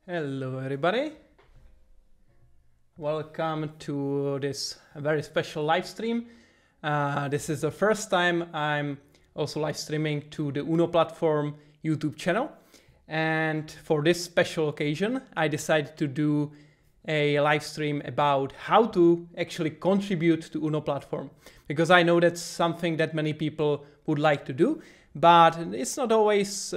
Hello everybody, welcome to this very special live stream. This is the first time I'm also live streaming to the UNO platform YouTube channel, and for this special occasion I decided to do a live stream about how to actually contribute to UNO platform, because I know that's something that many people would like to do, but it's not always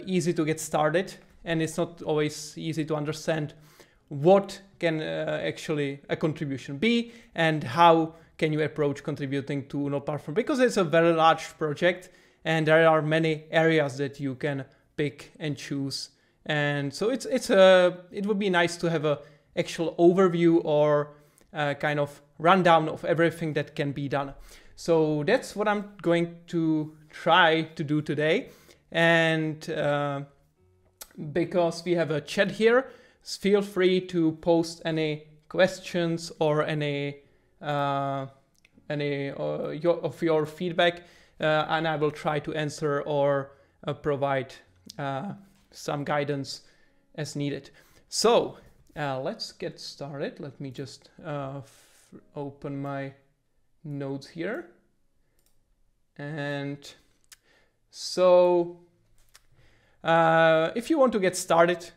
easy to get started. And it's not always easy to understand what can actually a contribution be and how can you approach contributing to UNO platform, because it's a very large project and there are many areas that you can pick and choose. And so it would be nice to have a actual overview or kind of rundown of everything that can be done. So that's what I'm going to try to do today. And because we have a chat here, feel free to post any questions or any of your feedback, and I will try to answer or provide some guidance as needed. So let's get started. Let me just open my notes here. And so if you want to get started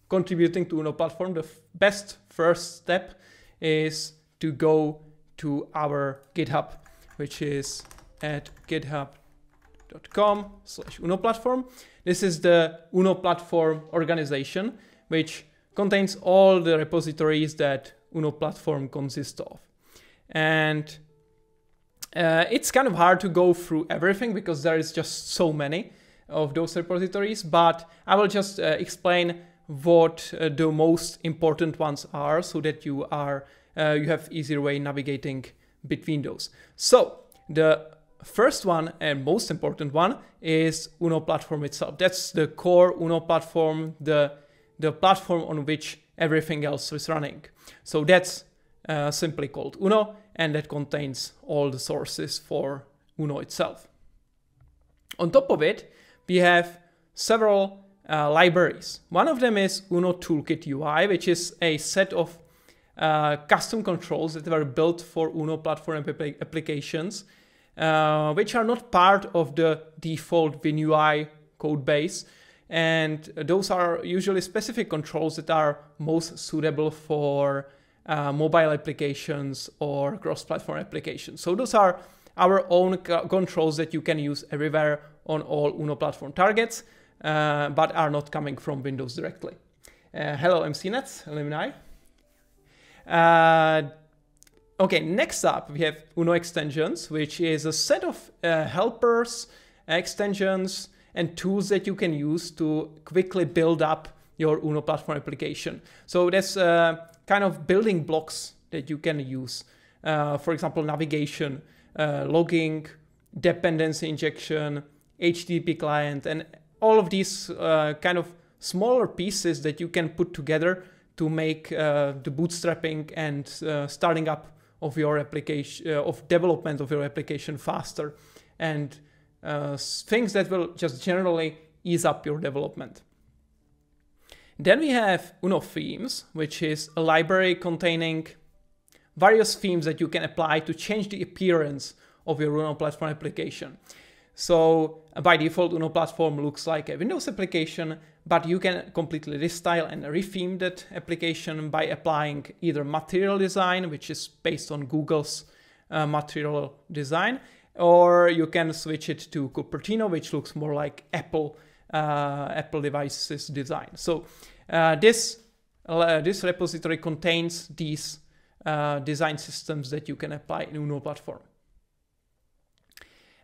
contributing to UNO platform, the best first step is to go to our GitHub, which is at github.com/UNO platform. This is the UNO platform organization, which contains all the repositories that UNO platform consists of. And it's kind of hard to go through everything because there is just so many of those repositories, but I will just explain what the most important ones are, so that you have easier way navigating between those. So the first one and most important one is UNO platform itself. That's the core UNO platform, the platform on which everything else is running. So that's simply called UNO, and that contains all the sources for UNO itself. On top of it, we have several libraries. One of them is UNO Toolkit UI, which is a set of custom controls that were built for UNO platform applications, which are not part of the default WinUI codebase. And those are usually specific controls that are most suitable for mobile applications or cross-platform applications. So those are our own controls that you can use everywhere on all UNO platform targets, but are not coming from Windows directly. Hello MCNets alumni. Okay, next up we have UNO extensions, which is a set of helpers, extensions, and tools that you can use to quickly build up your UNO platform application. So that's kind of building blocks that you can use. For example, navigation, logging, dependency injection, HTTP client, and all of these kind of smaller pieces that you can put together to make the bootstrapping and starting up of your application, of development of your application faster, and things that will just generally ease up your development. Then we have UNO Themes, which is a library containing various themes that you can apply to change the appearance of your UNO platform application. So by default, UNO platform looks like a Windows application, but you can completely restyle and retheme that application by applying either material design, which is based on Google's material design, or you can switch it to Cupertino, which looks more like Apple devices design. So this repository contains these design systems that you can apply in UNO platform.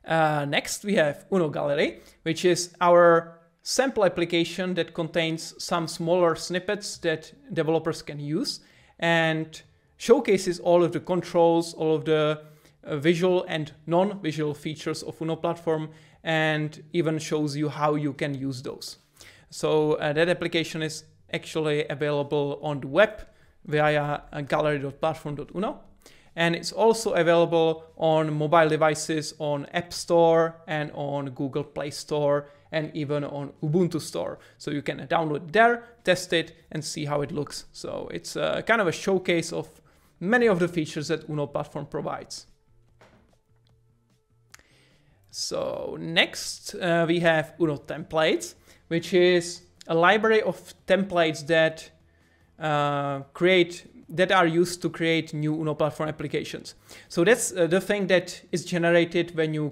Next, we have UNO Gallery, which is our sample application that contains some smaller snippets that developers can use and showcases all of the controls, all of the visual and non-visual features of UNO platform, and even shows you how you can use those. So that application is actually available on the web via gallery.platform.uno. And it's also available on mobile devices on App Store and on Google Play Store and even on Ubuntu Store. So you can download it there, test it, and see how it looks. So it's kind of a showcase of many of the features that UNO platform provides. So next we have UNO templates, which is a library of templates that that are used to create new UNO platform applications. So that's the thing that is generated when you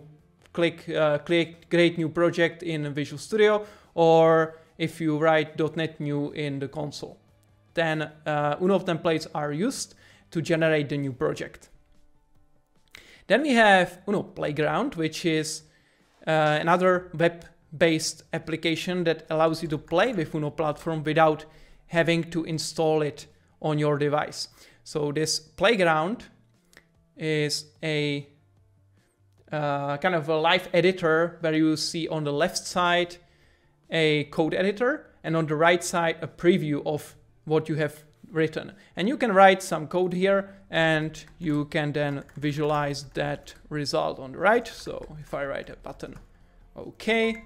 click create new project in Visual Studio, or if you write .NET new in the console. Then UNO templates are used to generate the new project. Then we have UNO Playground, which is another web-based application that allows you to play with UNO platform without having to install it on your device. So this Playground is a kind of a live editor where you see on the left side a code editor and on the right side a preview of what you have written. And you can write some code here and you can then visualize that result on the right. So if I write a button OK,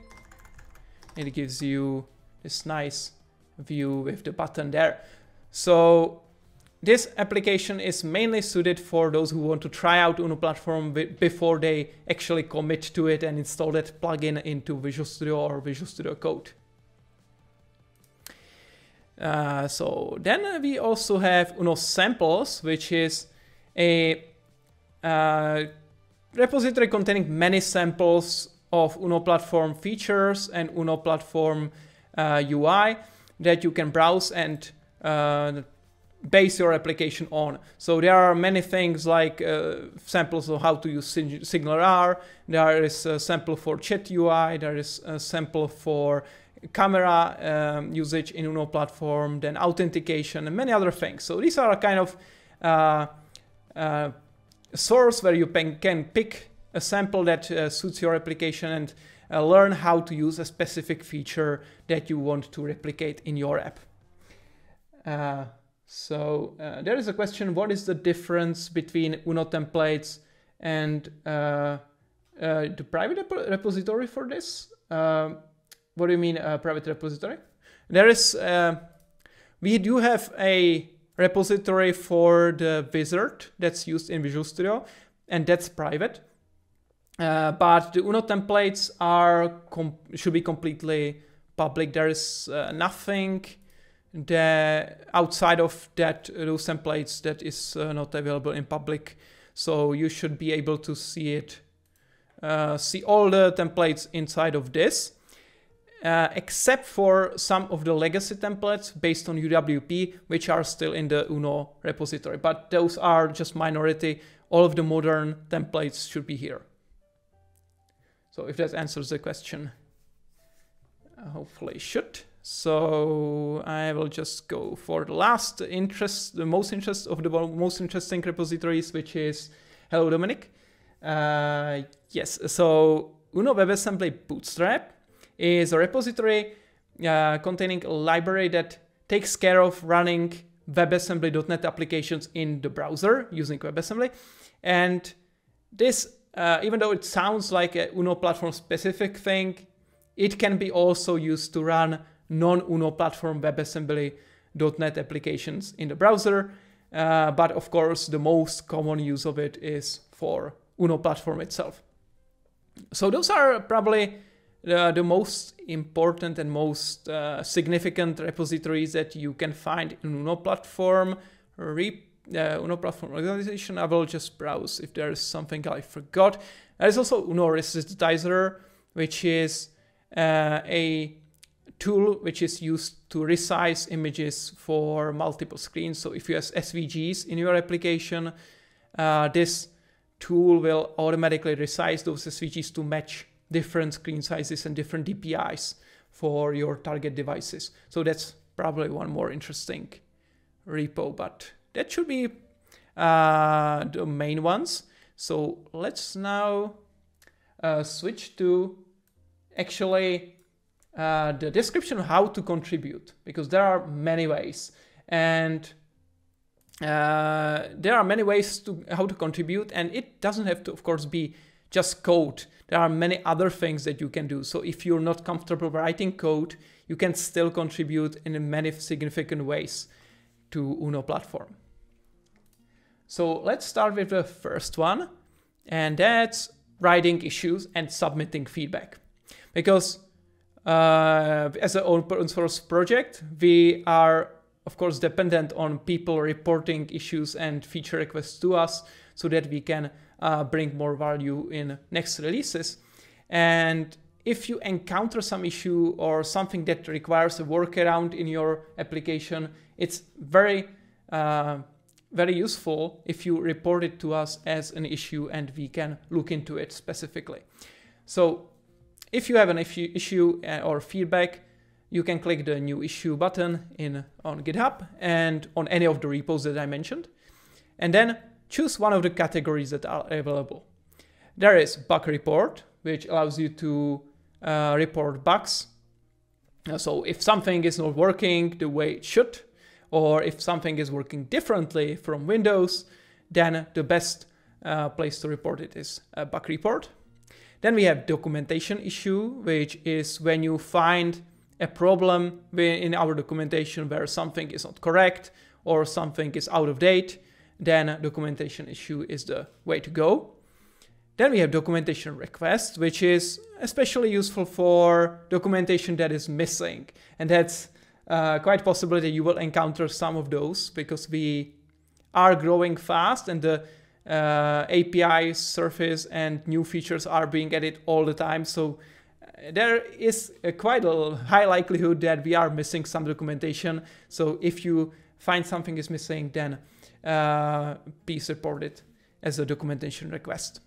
it gives you this nice view with the button there. So this application is mainly suited for those who want to try out UNO platform before they actually commit to it and install that plugin into Visual Studio or Visual Studio Code. So then we also have UNO Samples, which is a repository containing many samples of UNO platform features and UNO platform UI that you can browse and base your application on. So there are many things like samples of how to use SignalR, there is a sample for chat UI, there is a sample for camera usage in UNO platform, then authentication and many other things. So these are a kind of source where you can pick a sample that suits your application and learn how to use a specific feature that you want to replicate in your app. So there is a question, what is the difference between UNO templates and the private repository for this? What do you mean private repository? There is, we do have a repository for the wizard that's used in Visual Studio, and that's private. But the UNO templates should be completely public. There is nothing outside of those templates that is not available in public. So you should be able to see it, see all the templates inside of this, except for some of the legacy templates based on UWP, which are still in the UNO repository. But those are just minority. All of the modern templates should be here. So if that answers the question, hopefully it should. So I will just go for the last interest, the most interesting repositories, which is Hello Dominic. Yes, so UNO WebAssembly Bootstrap is a repository containing a library that takes care of running WebAssembly.NET applications in the browser using WebAssembly. And this, even though it sounds like a UNO platform specific thing, it can be also used to run non-UNO platform WebAssembly.NET applications in the browser. But of course, the most common use of it is for UNO platform itself. So those are probably the most important and most significant repositories that you can find in UNO platform. UNO platform organization. I will just browse if there is something I forgot. There is also UNO Resizer, which is a tool which is used to resize images for multiple screens. So if you have SVGs in your application, this tool will automatically resize those SVGs to match different screen sizes and different DPIs for your target devices. So that's probably one more interesting repo, but that should be the main ones. So let's now switch to actually the description of how to contribute, because there are many ways, and there are many ways to how to contribute, and it doesn't have to, of course, be just code. There are many other things that you can do. So if you're not comfortable writing code, you can still contribute in many significant ways to UNO platform. So let's start with the first one, and that's writing issues and submitting feedback. Because as an open source project, we are of course dependent on people reporting issues and feature requests to us so that we can bring more value in next releases. And if you encounter some issue or something that requires a workaround in your application, it's very useful if you report it to us as an issue and we can look into it specifically. So if you have an issue or feedback, you can click the new issue button on GitHub and on any of the repos that I mentioned, and then choose one of the categories that are available. There is bug report, which allows you to report bugs. So if something is not working the way it should, or if something is working differently from Windows, then the best place to report it is a bug report. Then we have documentation issue, which is when you find a problem in our documentation where something is not correct or something is out of date, then documentation issue is the way to go. Then we have documentation request, which is especially useful for documentation that is missing. And that's quite possible that you will encounter some of those because we are growing fast and the API surface and new features are being added all the time. So there is quite a high likelihood that we are missing some documentation. So if you find something is missing, then please report it as a documentation request.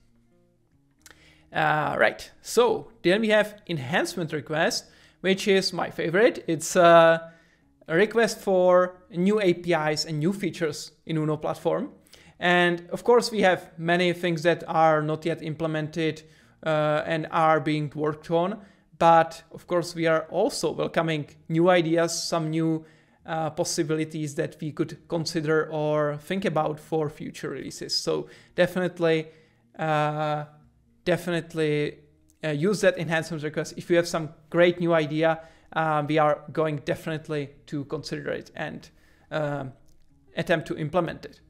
Right, so then we have enhancement request, which is my favorite. It's a request for new APIs and new features in UNO platform. And of course, we have many things that are not yet implemented and are being worked on. But of course, we are also welcoming new ideas, some new possibilities that we could consider or think about for future releases. So definitely use that enhancement request. If you have some great new idea, we are going definitely to consider it and attempt to implement it.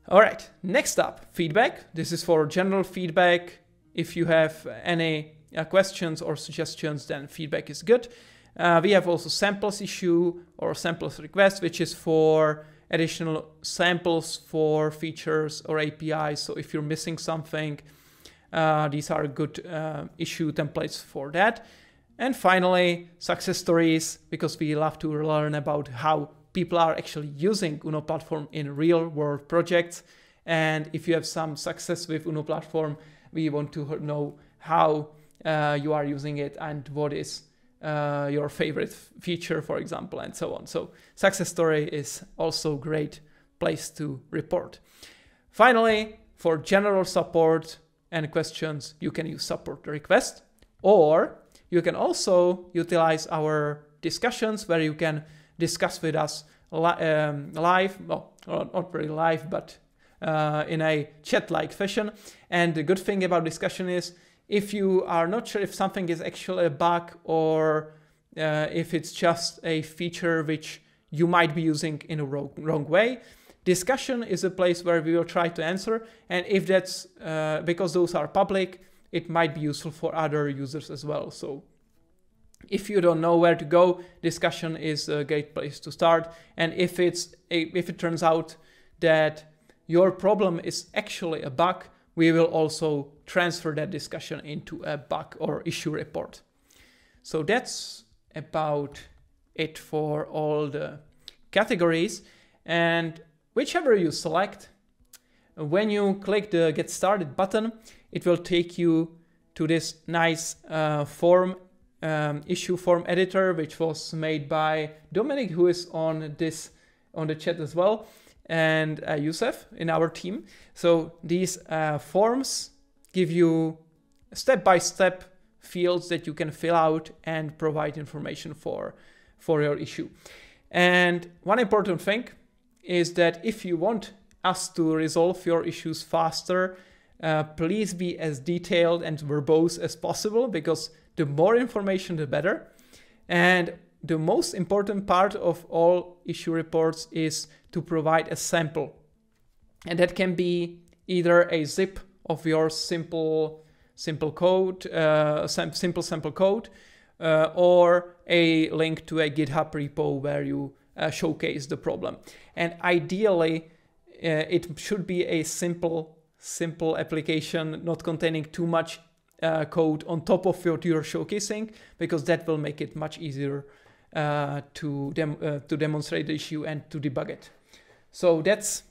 All right, next up, feedback. This is for general feedback. If you have any questions or suggestions, then feedback is good. We have also samples issue or samples request, which is for additional samples for features or APIs. So if you're missing something, these are good issue templates for that. And finally, success stories, because we love to learn about how people are actually using UNO platform in real world projects. And if you have some success with UNO platform, we want to know how you are using it and what is your favorite feature, for example, and so on. So success story is also a great place to report. Finally, for general support and questions, you can use support request, or you can also utilize our discussions where you can discuss with us live, well, not very live, but in a chat-like fashion. And the good thing about discussion is if you are not sure if something is actually a bug or if it's just a feature which you might be using in a wrong way, discussion is a place where we will try to answer. And if that's because those are public, it might be useful for other users as well. So if you don't know where to go, discussion is a great place to start. And if it turns out that your problem is actually a bug, we will also transfer that discussion into a bug or issue report. So that's about it for all the categories. And whichever you select, when you click the Get Started button, it will take you to this nice issue form editor, which was made by Dominic, who is on the chat as well, and Youssef in our team. So these forms give you step-by-step fields that you can fill out and provide information for your issue. And one important thing is that if you want us to resolve your issues faster, please be as detailed and verbose as possible, because the more information, the better. And the most important part of all issue reports is to provide a sample. And that can be either a zip of your simple code, simple sample code, or a link to a GitHub repo where you showcase the problem. And ideally, it should be a simple application, not containing too much code on top of what you're showcasing, because that will make it much easier to demonstrate the issue and to debug it. So that's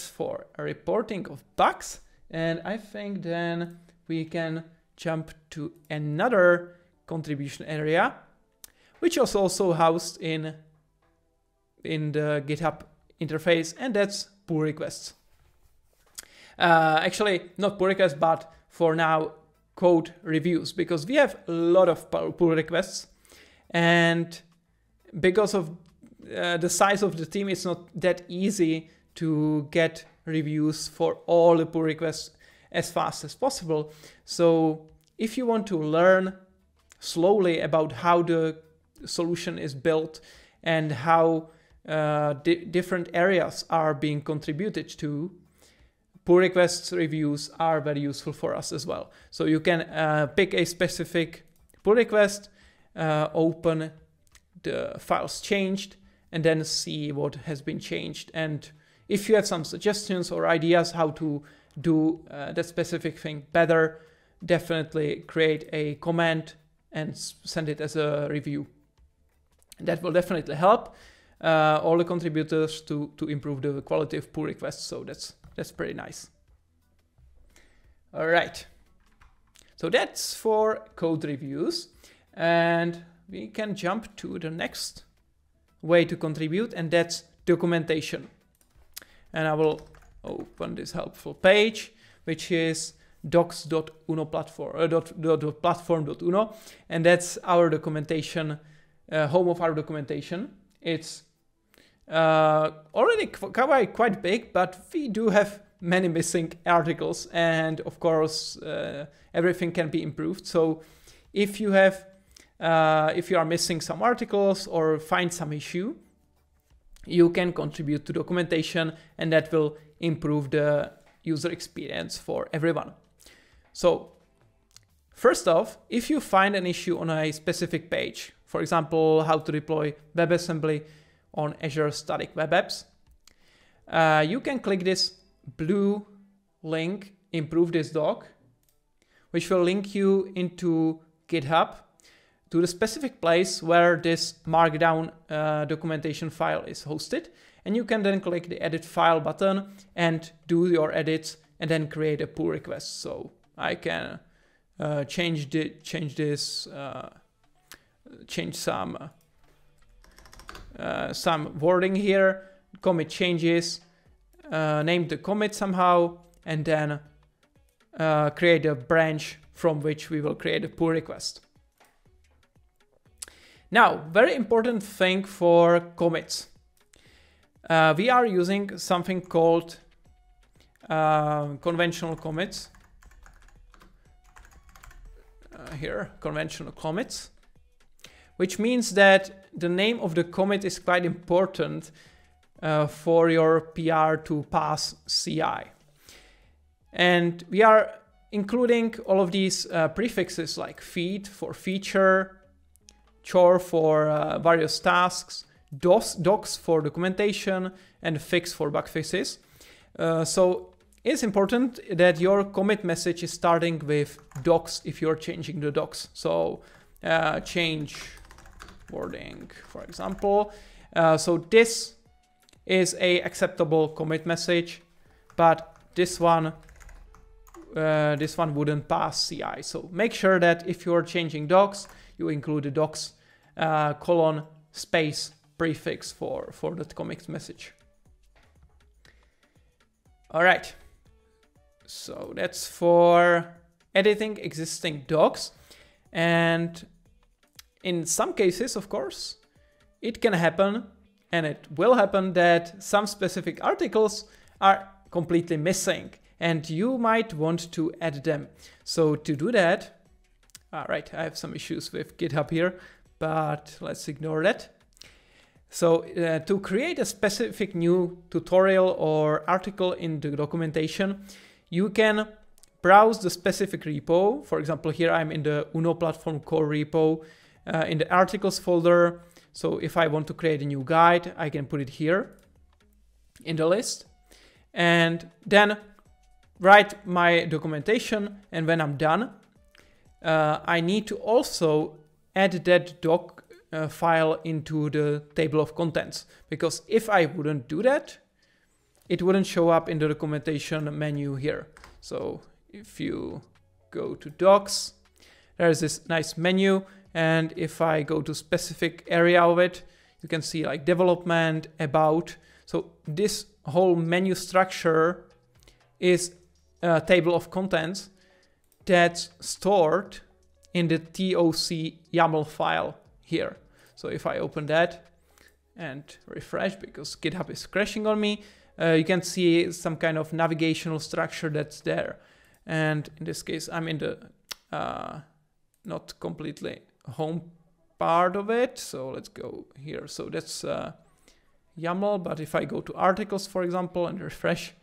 for reporting of bugs. And I think then we can jump to another contribution area, which is also housed in the GitHub interface, and that's pull requests. Actually, not pull requests, but for now, code reviews, because we have a lot of pull requests, and because of the size of the team, it's not that easy to get reviews for all the pull requests as fast as possible. So if you want to learn slowly about how the solution is built and how different areas are being contributed to, pull requests reviews are very useful for us as well. So you can pick a specific pull request, open the files changed, and then see what has been changed. And if you have some suggestions or ideas how to do that specific thing better, definitely create a comment and send it as a review. And that will definitely help all the contributors to improve the quality of pull requests. So that's pretty nice. All right. So that's for code reviews. And we can jump to the next way to contribute, and that's documentation. And I will open this helpful page, which is docs.unoplatform.uno, and that's our documentation, home of our documentation. It's already quite big, but we do have many missing articles, and of course everything can be improved. So if you are missing some articles or find some issue, you can contribute to documentation, and that will improve the user experience for everyone. So first off, if you find an issue on a specific page, for example, how to deploy WebAssembly on Azure Static Web Apps, you can click this blue link, improve this doc, which will link you into GitHub to the specific place where this markdown documentation file is hosted. And you can then click the edit file button and do your edits and then create a pull request. So I can change some wording here, commit changes, name the commit somehow, and then create a branch from which we will create a pull request. Now, very important thing for commits. We are using something called conventional commits. Here, conventional commits, which means that the name of the commit is quite important for your PR to pass CI. And we are including all of these prefixes like feed for feature, chore for various tasks, docs for documentation, and fix for bug fixes. So it's important that your commit message is starting with docs if you're changing the docs. So change wording, for example. So this is a acceptable commit message, but this one wouldn't pass CI. So make sure that if you're changing docs, you include the docs colon space prefix for that commit message. All right. So that's for editing existing docs. And in some cases, of course, it can happen, and it will happen, that some specific articles are completely missing. and you might want to add them. So to do that, all right, I have some issues with GitHub here, but let's ignore that. So to create a specific new tutorial or article in the documentation, you can browse the specific repo. For example, here I'm in the UNO platform core repo in the articles folder. So if I want to create a new guide, I can put it here in the list and then write my documentation. And when I'm done, I need to also add that doc file into the table of contents, because if I wouldn't do that, it wouldn't show up in the documentation menu here. So if you go to docs, there's this nice menu, and if I go to specific area of it, you can see like development, about. So this whole menu structure is a table of contents that's stored in the TOC YAML file here. So if I open that and refresh, because GitHub is crashing on me, you can see some kind of navigational structure that's there. And in this case, I'm in the not completely home part of it. So let's go here. So that's YAML, but if I go to articles, for example, and refresh,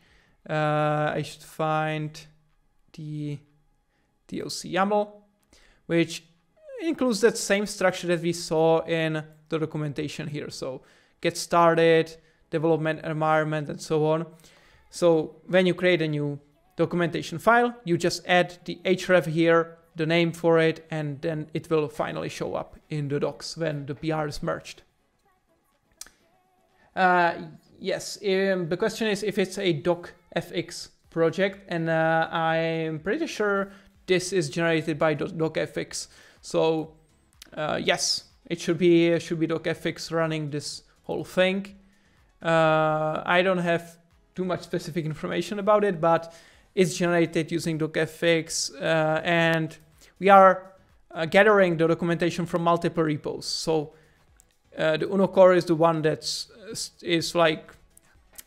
I should find the TOC YAML, which includes that same structure that we saw in the documentation here. So get started, development environment, and so on. So when you create a new documentation file, you just add the href here, the name for it, and then it will finally show up in the docs when the PR is merged. Yes, the question is if it's a docfx project, and I'm pretty sure this is generated by docfx. So yes, it should be docfx running this whole thing. I don't have too much specific information about it, but it's generated using docfx, and we are gathering the documentation from multiple repos. So the UNO core is the one that's like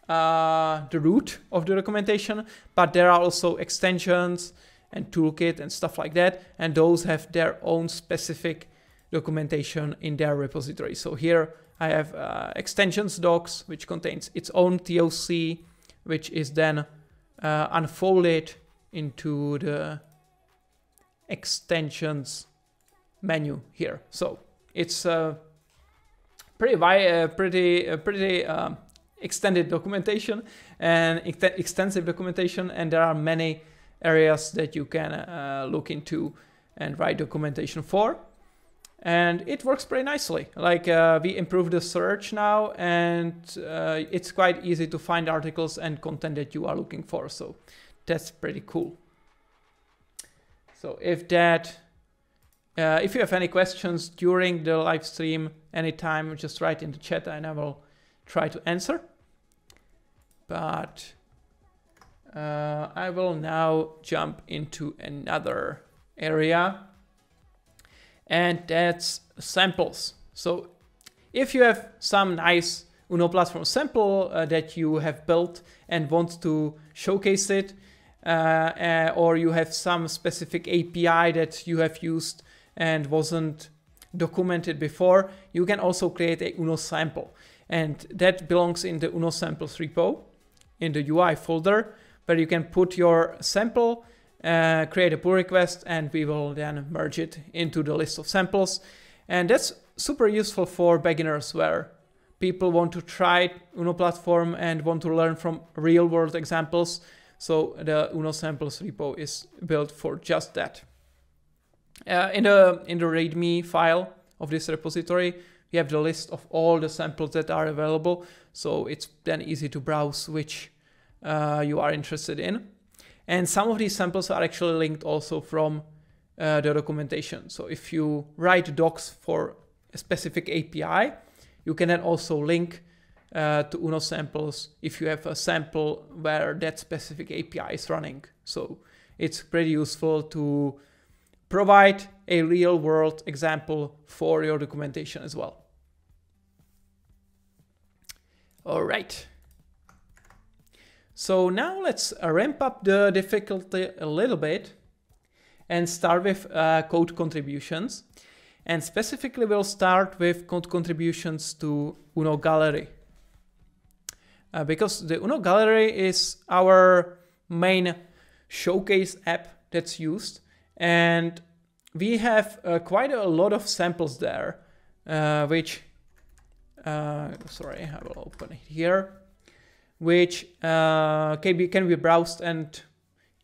the root of the documentation, but there are also extensions and toolkit and stuff like that, and those have their own specific documentation in their repository. So here I have extensions docs, which contains its own TOC, which is then unfolded into the extensions menu here. So it's pretty extended documentation and extensive documentation, and there are many areas that you can look into and write documentation for. And it works pretty nicely. Like we improved the search now, and it's quite easy to find articles and content that you are looking for. So that's pretty cool. So if you have any questions during the live stream anytime, just write in the chat and I will try to answer. But I will now jump into another area, and that's samples. So if you have some nice UNO platform sample that you have built and want to showcase it, or you have some specific API that you have used and wasn't documented before, you can also create a UNO sample. And that belongs in the UNO samples repo in the UI folder, where you can put your sample, create a pull request, and we will then merge it into the list of samples. And that's super useful for beginners, where people want to try UNO platform and want to learn from real world examples. So the UNO samples repo is built for just that. In the README file of this repository, we have the list of all the samples that are available. So it's then easy to browse which you are interested in. And some of these samples are actually linked also from the documentation. So if you write docs for a specific API, you can then also link to UNO samples if you have a sample where that specific API is running. So it's pretty useful to provide a real world example for your documentation as well. All right. So now let's ramp up the difficulty a little bit and start with code contributions. And specifically, we'll start with code contributions to UNO Gallery. Because the UNO Gallery is our main showcase app that's used. And we have quite a lot of samples there, which, sorry, I will open it here, which can be browsed and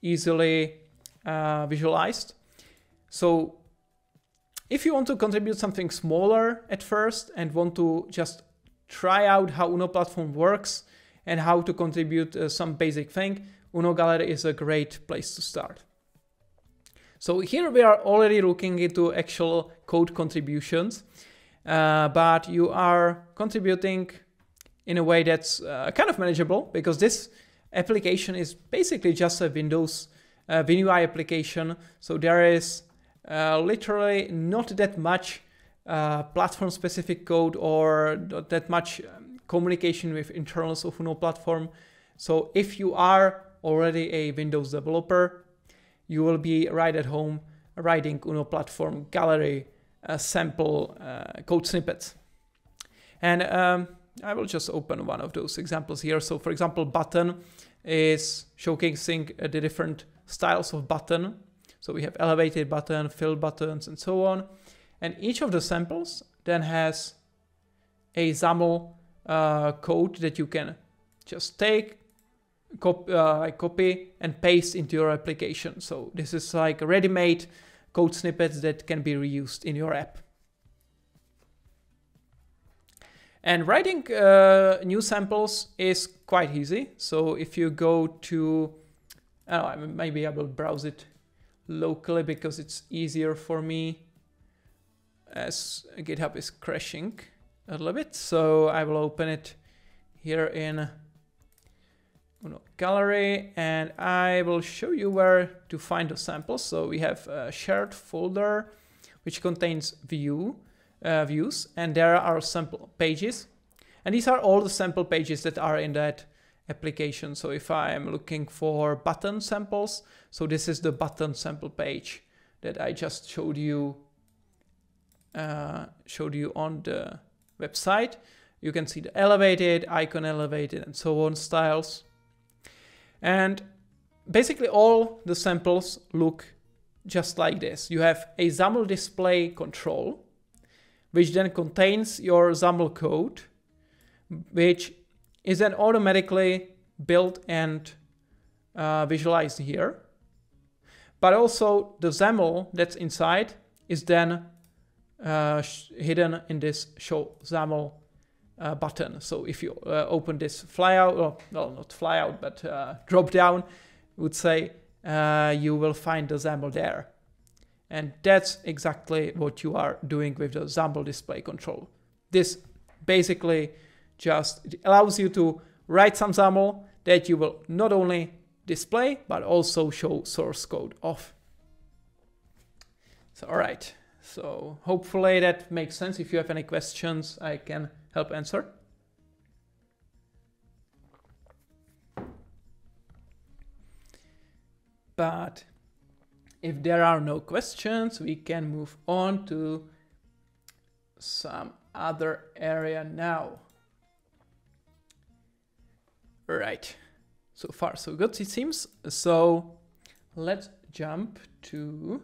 easily visualized. So if you want to contribute something smaller at first and want to just try out how UNO platform works and how to contribute some basic thing, UNO Gallery is a great place to start. So here we are already looking into actual code contributions, but you are contributing in a way that's kind of manageable, because this application is basically just a Windows WinUI application. So there is literally not that much platform-specific code or not that much communication with internals of UNO platform. So if you are already a Windows developer, you will be right at home writing UNO platform gallery sample code snippets. And I will just open one of those examples here. So for example, button is showcasing the different styles of button. So we have elevated button, fill buttons, and so on. And each of the samples then has a XAML code that you can just take, copy and paste into your application. So this is like ready-made code snippets that can be reused in your app. And writing new samples is quite easy. So if you go to, maybe I will browse it locally because it's easier for me, as GitHub is crashing a little bit. So I will open it here in UNO Gallery, and I will show you where to find the samples. So we have a shared folder which contains views, and there are sample pages, and these are all the sample pages that are in that application. So if I am looking for button samples, so this is the button sample page that I just showed you on the website. You can see the elevated, icon elevated, and so on styles. And basically all the samples look just like this. You have a XAML display control, which then contains your XAML code, which is then automatically built and visualized here. But also the XAML that's inside is then hidden in this show XAML button. So if you open this flyout, or well, not flyout, but drop down, would say you will find the XAML there. And that's exactly what you are doing with the XAML display control. This basically just allows you to write some XAML that you will not only display, but also show source code of. So, all right. So hopefully that makes sense. If you have any questions, I can help answer. But if there are no questions, we can move on to some other area now. Right. So far, so good, it seems. So let's jump to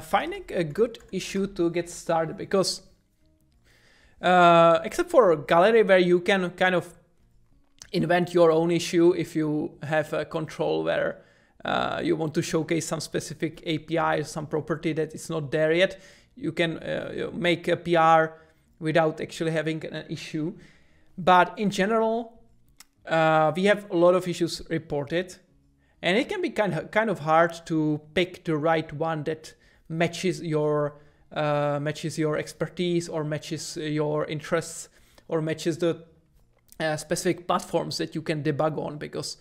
finding a good issue to get started, because except for gallery, where you can kind of invent your own issue if you have a control where you want to showcase some specific API, some property that is not there yet, you can make a PR without actually having an issue. But in general, we have a lot of issues reported, and it can be kind of hard to pick the right one that matches your expertise, or matches your interests, or matches the specific platforms that you can debug on. Because,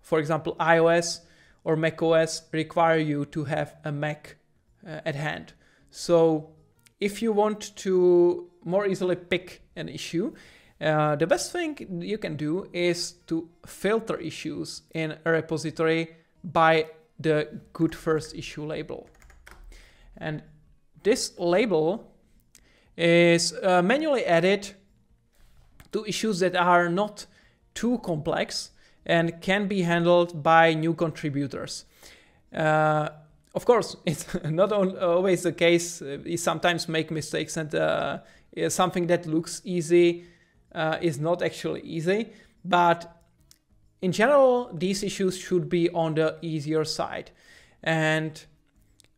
for example, iOS or macOS require you to have a Mac at hand. So if you want to more easily pick an issue, The best thing you can do is to filter issues in a repository by the good first issue label. And this label is manually added to issues that are not too complex and can be handled by new contributors. Of course, it's not always the case. You sometimes make mistakes, and something that looks easy is not actually easy. But in general, these issues should be on the easier side. And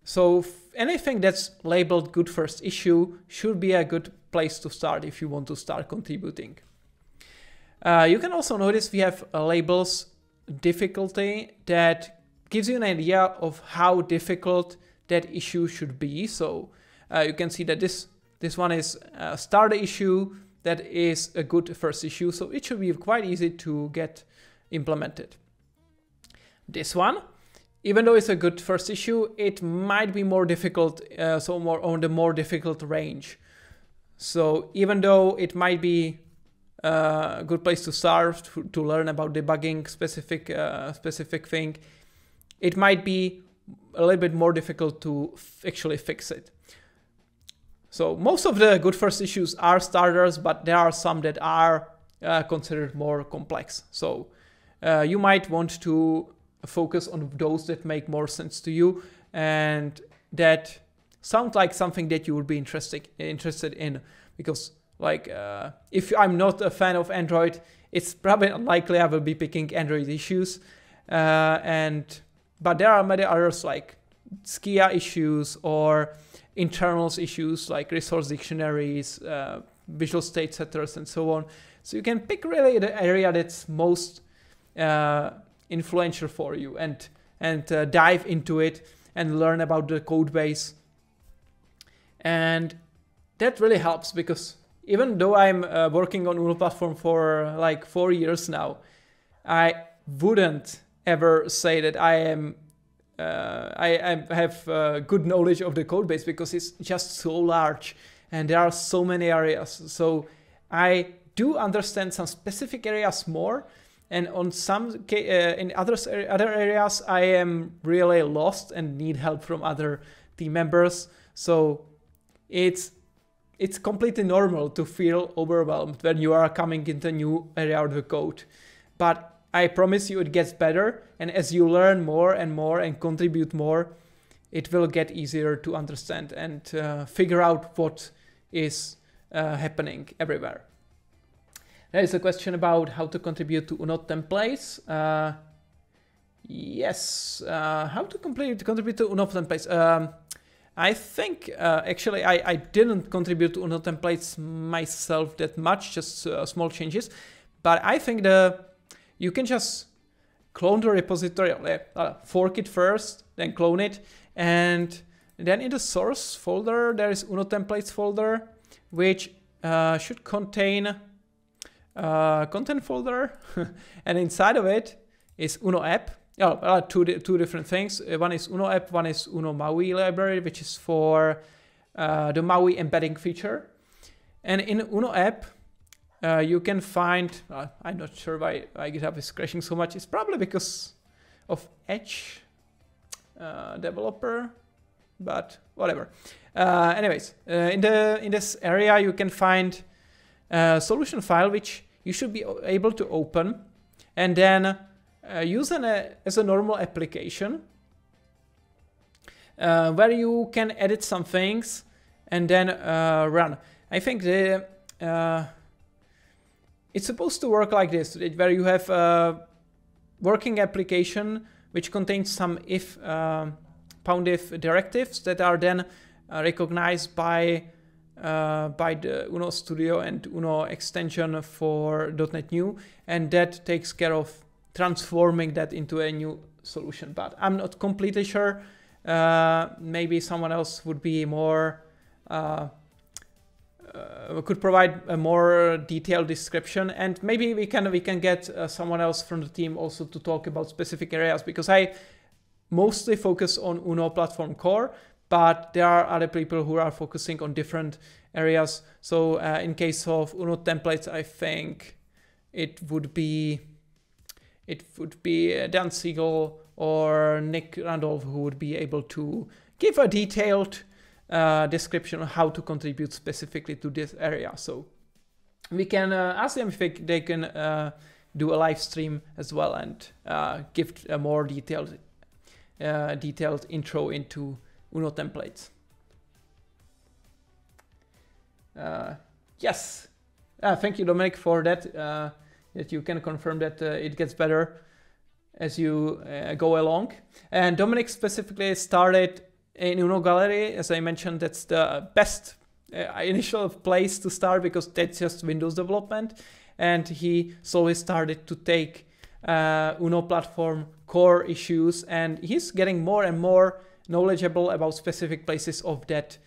so anything that's labeled good first issue should be a good place to start if you want to start contributing. You can also notice we have labels difficulty that gives you an idea of how difficult that issue should be. So you can see that this one is a starter issue that is a good first issue, so it should be quite easy to get implemented. This one, even though it's a good first issue, it might be more difficult, so more on the more difficult range. So even though it might be a good place to start to learn about debugging specific thing, it might be a little bit more difficult to actually fix it. So most of the good first issues are starters, but there are some that are considered more complex. So you might want to focus on those that make more sense to you and that sound like something that you would be interested in. Because like if I'm not a fan of Android, it's probably unlikely I will be picking Android issues. But there are many others like Skia issues or internals issues like resource dictionaries, visual state setters, and so on. So you can pick really the area that's most influential for you and dive into it and learn about the code base. And that really helps because even though I'm working on UNO platform for like 4 years now, I wouldn't ever say that I have good knowledge of the code base because it's just so large and there are so many areas. So I do understand some specific areas more, and on some in other areas I am really lost and need help from other team members. So it's completely normal to feel overwhelmed when you are coming into a new area of the code. But I promise you it gets better, and as you learn more and more and contribute more, it will get easier to understand and figure out what is happening everywhere. There is a question about how to contribute to UNO templates. Yes, how to contribute to UNO templates. I think actually I didn't contribute to UNO templates myself that much, just small changes. But I think you can just clone the repository, fork it first, then clone it, and then in the source folder there is UNO templates folder, which should contain content folder, and inside of it is UNO app. Two different things. One is UNO app, one is UNO MAUI library, which is for the MAUI embedding feature. And in UNO app, you can find, I'm not sure why GitHub is crashing so much. It's probably because of Edge developer, but whatever. Anyways, in this area, you can find a solution file, which you should be able to open and then use as a normal application where you can edit some things and then run. I think it's supposed to work like this, where you have a working application which contains some poundif directives that are then recognized by the UNO Studio and UNO extension for .NET New, and that takes care of transforming that into a new solution. But I'm not completely sure. Maybe someone else would be more could provide a more detailed description, and maybe we can get someone else from the team also to talk about specific areas, because I mostly focus on UNO platform core, but there are other people who are focusing on different areas. So in case of UNO templates, I think it would be Dan Siegel or Nick Randolph who would be able to give a detailed description of how to contribute specifically to this area. So we can ask them if they can do a live stream as well and give a more detailed intro into UNO templates. Yes, thank you, Dominic, for that. That you can confirm that it gets better as you go along. And Dominic specifically started in UNO Gallery. As I mentioned, that's the best initial place to start because that's just Windows development. And he slowly started to take UNO platform core issues, and he's getting more and more knowledgeable about specific places of that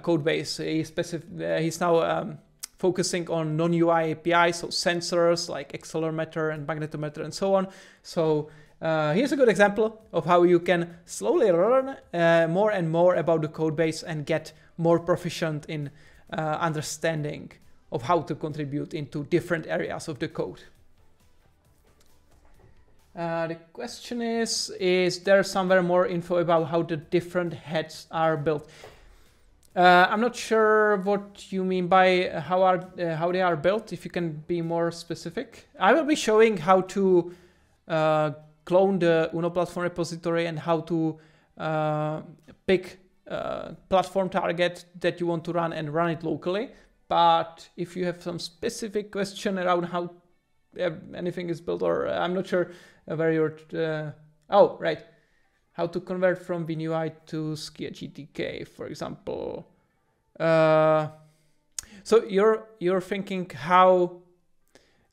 code base. He's now focusing on non-UI API, so sensors like accelerometer and magnetometer and so on. So here's a good example of how you can slowly learn more and more about the code base and get more proficient in understanding of how to contribute into different areas of the code. The question is there somewhere more info about how the different heads are built? I'm not sure what you mean by how they are built, if you can be more specific. I will be showing how to clone the UNO platform repository and how to pick platform target that you want to run and run it locally. But if you have some specific question around how anything is built, or I'm not sure where you're... oh, right. How to convert from WinUI to Skia GTK, for example. So you're thinking how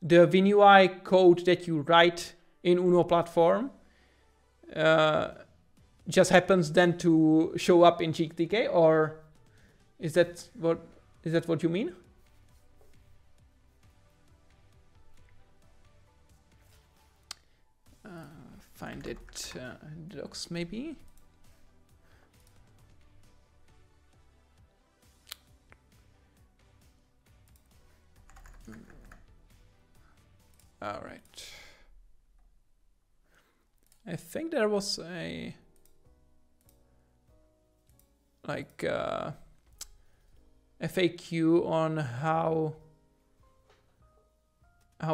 the WinUI code that you write in UNO platform just happens then to show up in GTK, or is that what you mean? Find it docs maybe. All right. I think there was a FAQ on how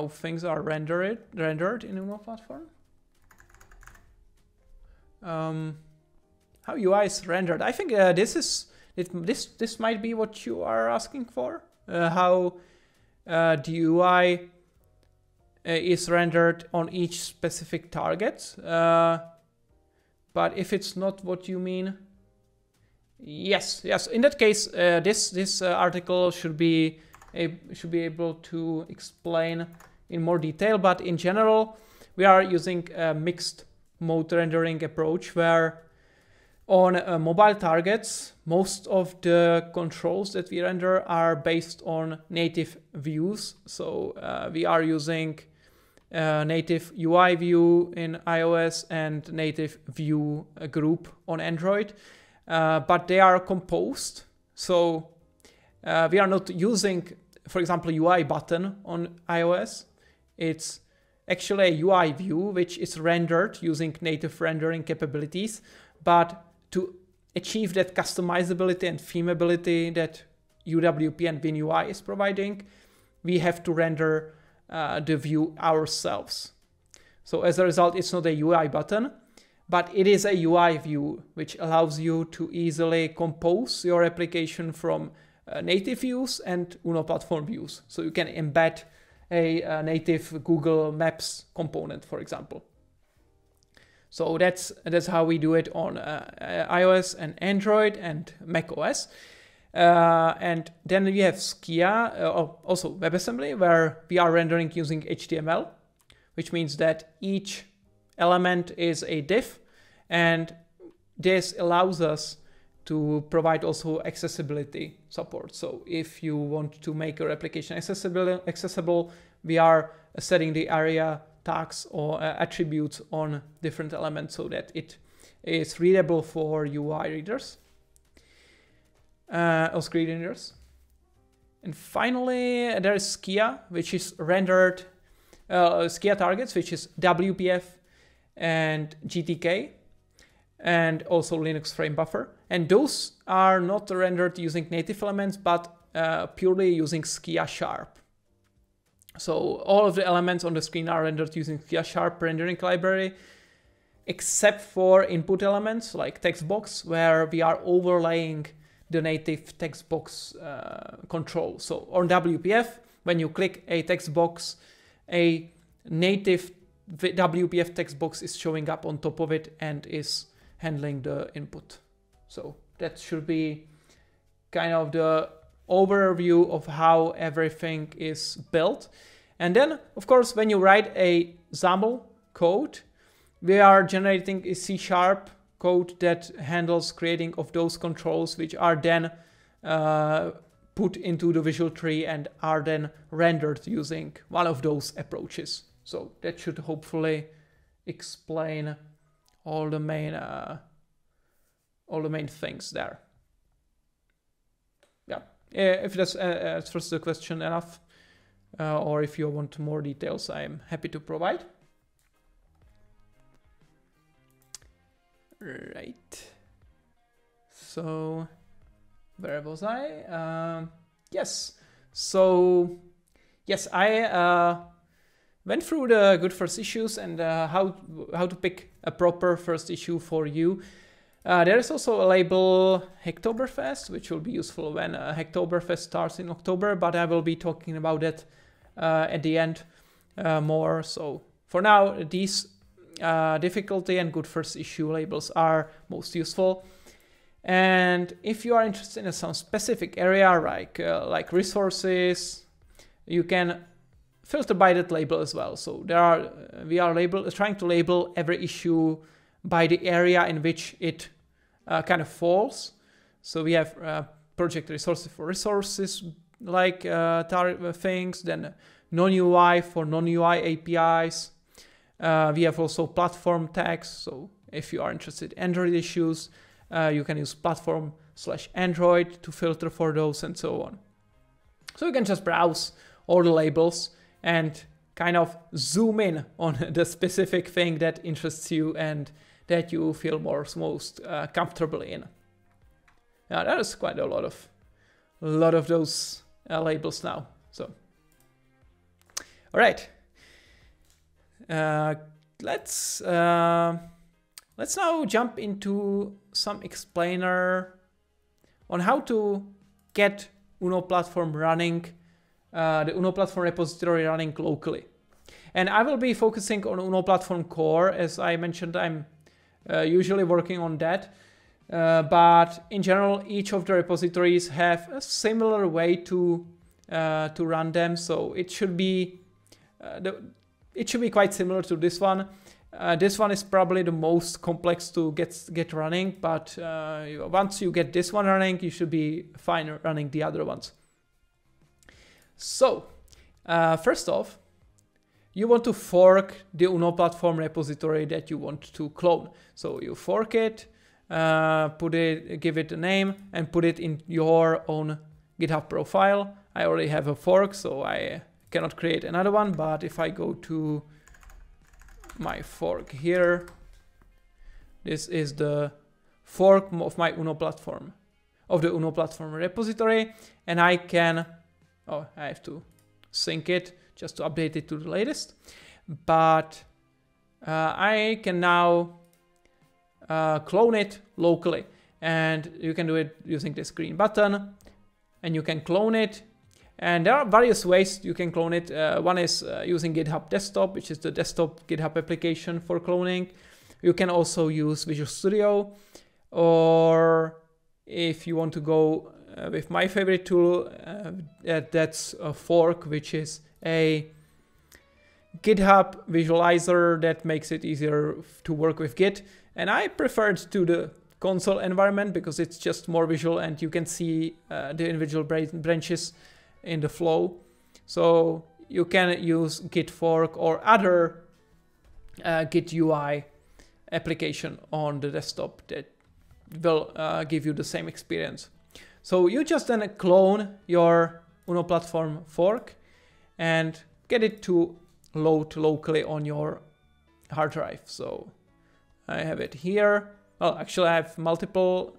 things are rendered in UNO platform. How UI is rendered. I think this might be what you are asking for. How the UI is rendered on each specific target. But if it's not what you mean, yes. In that case, this article should be able to explain in more detail. But in general, we are using a mixed mode rendering approach where on mobile targets, most of the controls that we render are based on native views. So we are using native UI view in iOS and native view group on Android, but they are composed. So we are not using, for example, UI button on iOS. It's actually a UI view which is rendered using native rendering capabilities, but to achieve that customizability and themeability that UWP and WinUI is providing, we have to render the view ourselves. So as a result, it's not a UI button, but it is a UI view which allows you to easily compose your application from native views and UNO platform views. So you can embed a native Google Maps component, for example. So that's how we do it on iOS and Android and macOS. And then we have Skia, also WebAssembly, where we are rendering using HTML, which means that each element is a div, and this allows us to provide also accessibility support. So if you want to make your application accessible, we are setting the area tags or attributes on different elements so that it is readable for UI readers. or screen readers. And finally, there is Skia, which is rendered, Skia targets, which is WPF and GTK, and also Linux frame buffer. And those are not rendered using native elements, but purely using Skia Sharp. So all of the elements on the screen are rendered using Skia Sharp rendering library, except for input elements like text box, where we are overlaying the native text box control. So on WPF, when you click a text box, a native WPF text box is showing up on top of it and is handling the input. So that should be kind of the overview of how everything is built. And then, of course, when you write a XAML code, we are generating a C# code that handles creating of those controls, which are then put into the visual tree and are then rendered using one of those approaches. So that should hopefully explain all the main things there. Yeah, if that's answers the question enough, or if you want more details, I'm happy to provide. Right. So where was I? Yes. So yes, I went through the good first issues and how to pick a proper first issue for you. There is also a label Hacktoberfest, which will be useful when Hacktoberfest starts in October, but I will be talking about that at the end more. So for now, these difficulty and good first issue labels are most useful. And if you are interested in some specific area like resources, you can filter by that label as well. So we are trying to label every issue by the area in which it kind of falls. So we have project resources for resources like things, then non-UI for non-UI APIs. We have also platform tags. So if you are interested in Android issues, you can use platform/Android to filter for those and so on. So you can just browse all the labels and kind of zoom in on the specific thing that interests you and that you feel most comfortable in. Yeah, that is quite a lot of those labels now. So, all right. Let's now jump into some explainer on how to get UNO platform running, the UNO platform repository running locally. And I will be focusing on UNO platform core. As I mentioned, I'm usually working on that. But in general, each of the repositories have a similar way to run them. So it should be quite similar to this one. This one is probably the most complex to get running, but once you get this one running, you should be fine running the other ones. So, first off, you want to fork the UNO platform repository that you want to clone. So you fork it, give it a name, and put it in your own GitHub profile. I already have a fork, so I cannot create another one, but if I go to my fork here, this is the fork of my UNO platform, of the UNO platform repository, and I can, I have to sync it just to update it to the latest, but I can now clone it locally, and you can do it using this green button, and you can clone it. And there are various ways you can clone it. One is using GitHub Desktop, which is the desktop GitHub application for cloning. You can also use Visual Studio, or if you want to go with my favorite tool, that's a fork, which is a GitHub visualizer that makes it easier to work with Git. And I prefer it to the console environment because it's just more visual and you can see the individual branches in the flow. So you can use Git fork or other Git UI application on the desktop that will give you the same experience. So you just then clone your UNO platform fork and get it to load locally on your hard drive. So I have it here. Well, actually I have multiple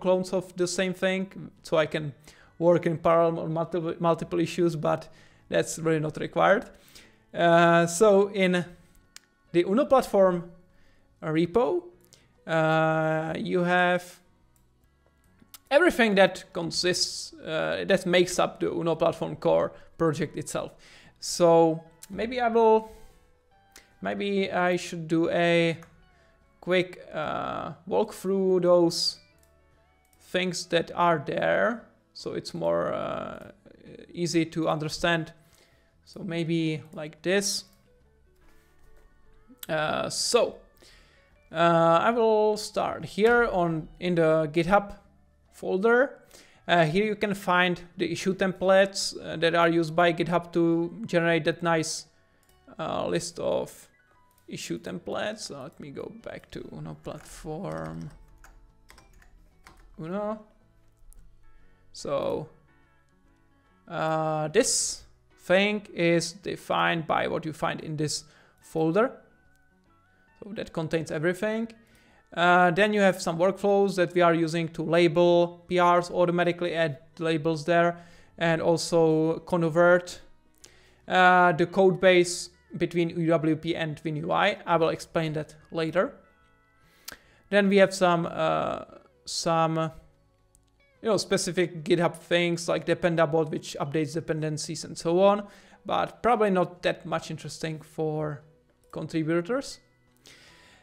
clones of the same thing, so I can work in parallel on multiple issues, but that's really not required. So in the UNO platform repo, you have everything that consists, that makes up the UNO platform core project itself. So maybe I should do a quick walk through those things that are there, so it's more easy to understand. So maybe like this. I will start here in the GitHub folder. Here you can find the issue templates that are used by GitHub to generate that nice list of issue templates. So let me go back to UNO platform. UNO. So this thing is defined by what you find in this folder. So that contains everything. Then you have some workflows that we are using to label PRs, automatically add labels there, and also convert the code base between UWP and WinUI. I will explain that later. Then we have some specific GitHub things like dependabot, which updates dependencies and so on, but probably not that much interesting for contributors.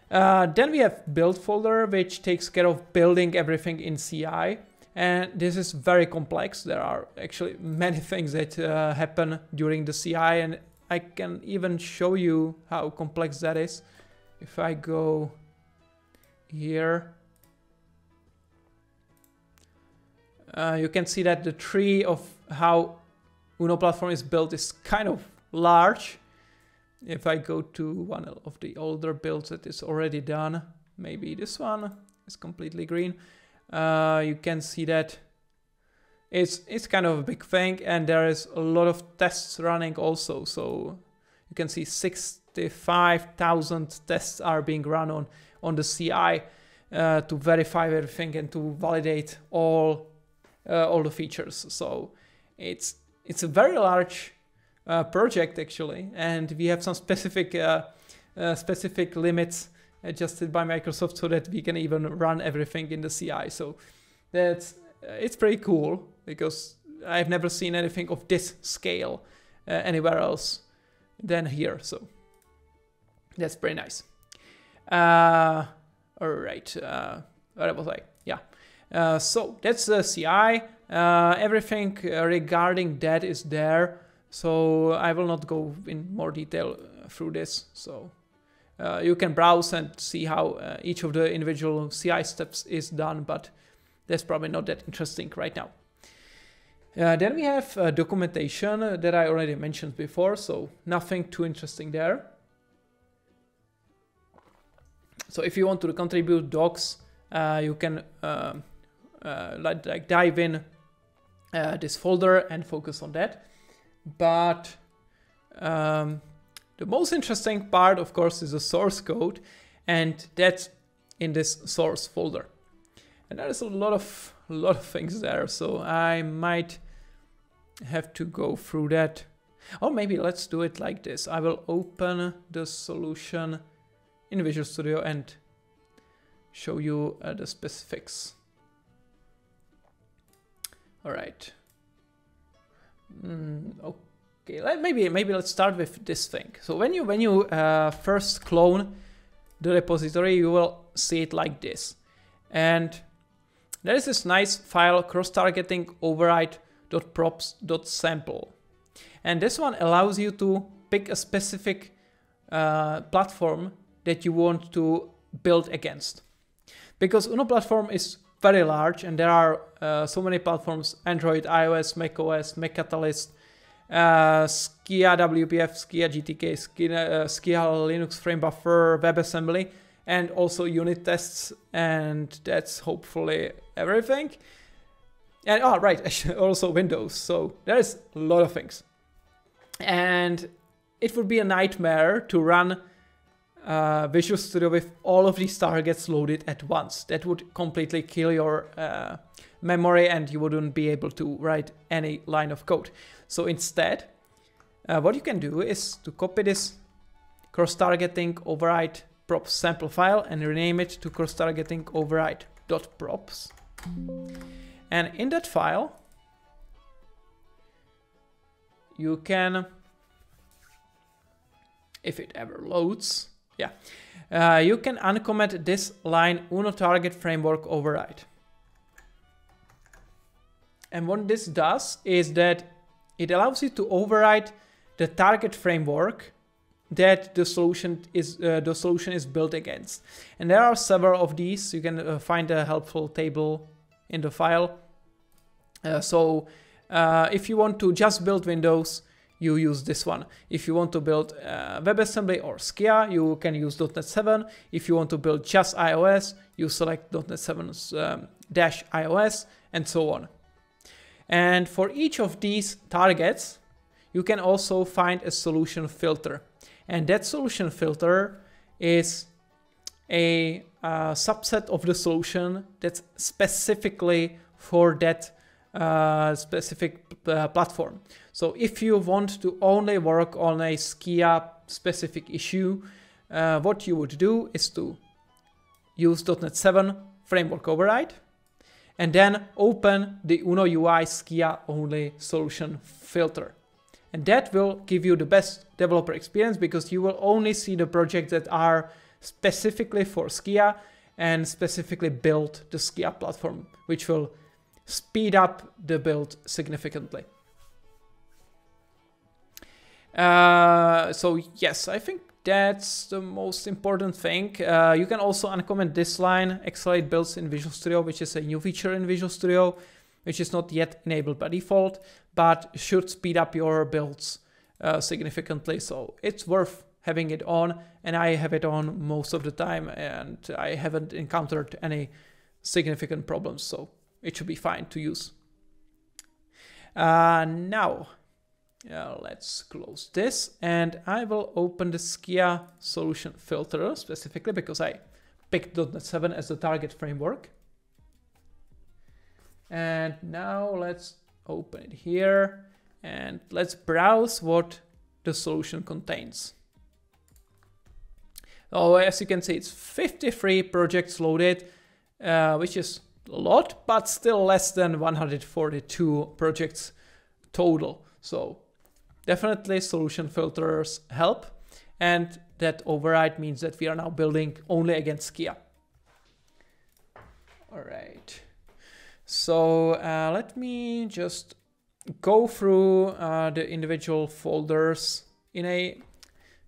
Then we have build folder, which takes care of building everything in CI. And this is very complex. There are actually many things that happen during the CI, and I can even show you how complex that is. If I go here, you can see that the tree of how UNO platform is built is kind of large. If I go to one of the older builds that is already done, maybe this one is completely green, you can see that it's kind of a big thing, and there is a lot of tests running also. So you can see 65,000 tests are being run on the CI to verify everything and to validate all the features. So it's a very large project actually, and we have some specific limits adjusted by Microsoft so that we can even run everything in the CI. So it's pretty cool, because I've never seen anything of this scale anywhere else than here. So that's pretty nice. All right, where was I? Yeah. So that's the CI. Everything regarding that is there. So I will not go in more detail through this. So you can browse and see how each of the individual CI steps is done, but that's probably not that interesting right now. Then we have documentation that I already mentioned before, so nothing too interesting there. So if you want to contribute docs, you can like dive in this folder and focus on that. But the most interesting part, of course, is the source code, and that's in this source folder. And there is a lot of things there, so I might have to go through that. Or maybe let's do it like this. I will open the solution in Visual Studio and show you the specifics. All right. Okay, maybe let's start with this thing. So when you first clone the repository, you will see it like this, and there is this nice file cross-targeting override.props.sample, and this one allows you to pick a specific platform that you want to build against, because UNO platform is very large, and there are so many platforms: Android, iOS, macOS, Mac Catalyst, Skia WPF, Skia GTK, Skia Linux Frame Buffer, WebAssembly, and also unit tests, and that's hopefully everything. And oh, right, also Windows. So there's a lot of things. And it would be a nightmare to run Visual Studio with all of these targets loaded at once. That would completely kill your memory and you wouldn't be able to write any line of code. So instead, what you can do is to copy this cross-targeting override props sample file and rename it to cross-targeting override.props. And in that file, you can, if it ever loads, you can uncomment this line UNO target framework override. And what this does is that it allows you to override the target framework that the solution is built against. And there are several of these. You can find a helpful table in the file. If you want to just build Windows, you use this one. If you want to build WebAssembly or Skia, you can use .NET 7. If you want to build just iOS, you select .NET 7's -iOS and so on. And for each of these targets, you can also find a solution filter. And that solution filter is a subset of the solution that's specifically for that specific platform. So if you want to only work on a Skia specific issue, what you would do is to use .NET 7 framework override and then open the UNO UI Skia only solution filter. And that will give you the best developer experience because you will only see the projects that are specifically for Skia and specifically build the Skia platform, which will speed up the build significantly. So yes, I think that's the most important thing. You can also uncomment this line, accelerate builds in Visual Studio, which is a new feature in Visual Studio, which is not yet enabled by default, but should speed up your builds significantly. So it's worth having it on, and I have it on most of the time, and I haven't encountered any significant problems, so it should be fine to use. Now, let's close this, and I will open the Skia solution filter specifically because I picked .NET 7 as the target framework. And now let's open it here and let's browse what the solution contains. So as you can see, it's 53 projects loaded, which is a lot, but still less than 142 projects total. So definitely solution filters help, and that override means that we are now building only against Skia. All right. So let me just go through the individual folders in a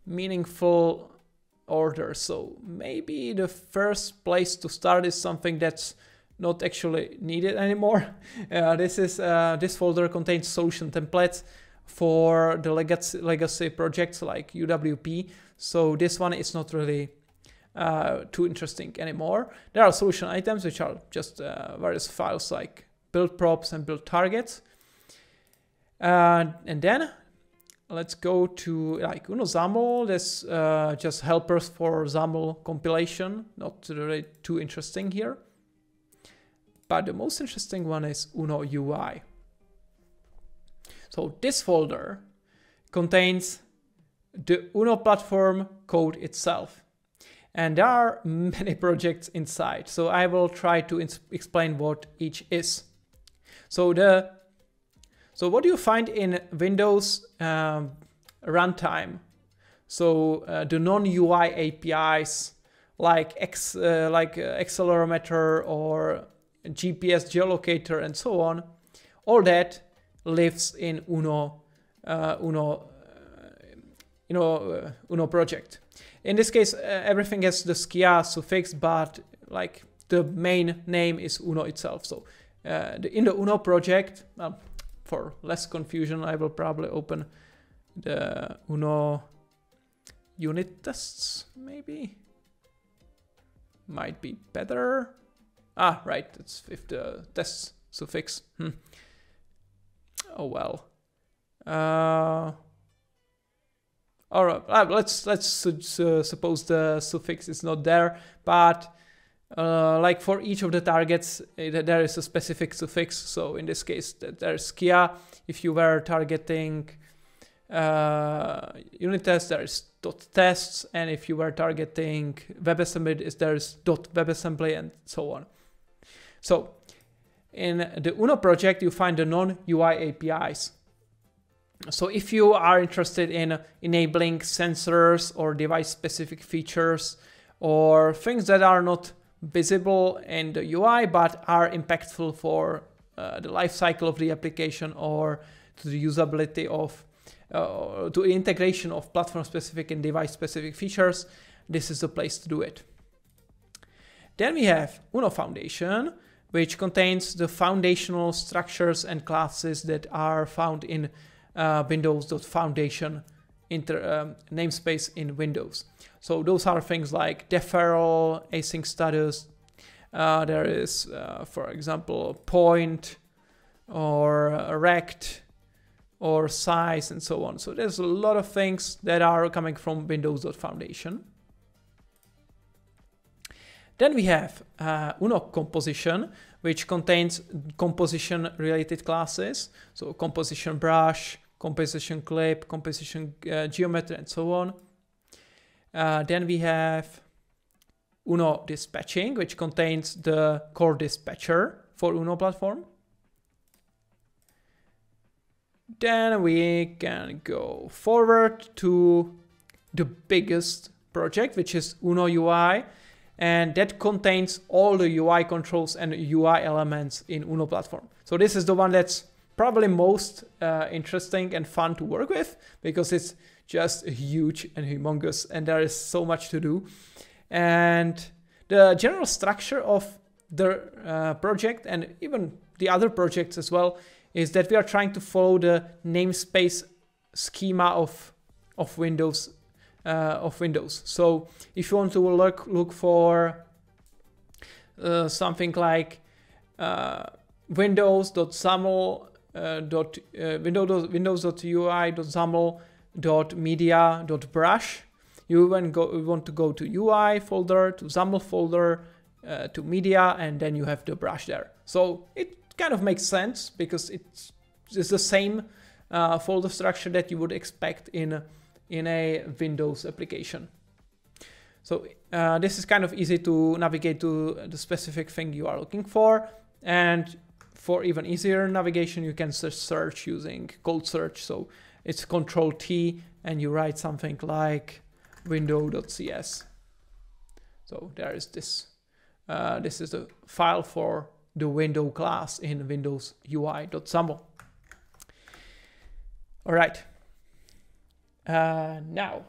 meaningful order. So maybe the first place to start is something that's not actually needed anymore. This folder contains solution templates for the legacy projects like UWP. So this one is not really too interesting anymore. There are solution items, which are just various files like build props and build targets. And then let's go to like UNO XAML. There's just helpers for XAML compilation. Not really too interesting here. But the most interesting one is UNO UI. So this folder contains the UNO platform code itself. And there are many projects inside. So I will try to explain what each is. So what you find in Windows runtime, so the non-UI APIs like accelerometer or GPS geolocator and so on, all that lives in UNO project. In this case, everything has the Skia suffix, but like the main name is UNO itself. So in the UNO project, for less confusion, I will probably open the UNO unit tests, maybe. Might be better. Ah, right, it's if the tests suffix. Oh well. All right, let's suppose the suffix is not there, but like for each of the targets, there is a specific suffix. So in this case, there's Kia. If you were targeting unit tests, there's .tests, and if you were targeting WebAssembly, there's .WebAssembly, and so on. So in the UNO project, you find the non-UI APIs. So if you are interested in enabling sensors or device-specific features or things that are not visible in the UI but are impactful for the life cycle of the application or to the usability of, to the integration of platform-specific and device-specific features, this is the place to do it. Then we have UNO Foundation, which contains the foundational structures and classes that are found in Windows.Foundation namespace in Windows. So those are things like deferral, async status. There is, for example, point or rect or size and so on. So there's a lot of things that are coming from Windows.Foundation. Then we have UNO Composition, which contains composition related classes. So composition brush, composition clip, composition geometry, and so on. Then we have UNO Dispatching, which contains the core dispatcher for UNO platform. Then we can go forward to the biggest project, which is UNO UI, and that contains all the UI controls and UI elements in UNO platform. So this is the one that's probably most interesting and fun to work with, because it's just huge and humongous and there is so much to do. And the general structure of the project, and even the other projects as well, is that we are trying to follow the namespace schema of Windows. So if you want to look for something like windows.ui.xaml.media.brush, you want to go to UI folder, to XAML folder, to media, and then you have the brush there. So it kind of makes sense because it's the same folder structure that you would expect in a Windows application. So this is kind of easy to navigate to the specific thing you are looking for. And for even easier navigation, you can search using code search. So it's Control-T and you write something like window.cs. So there is this. This is the file for the window class in Windows UI.xaml. All right. Now,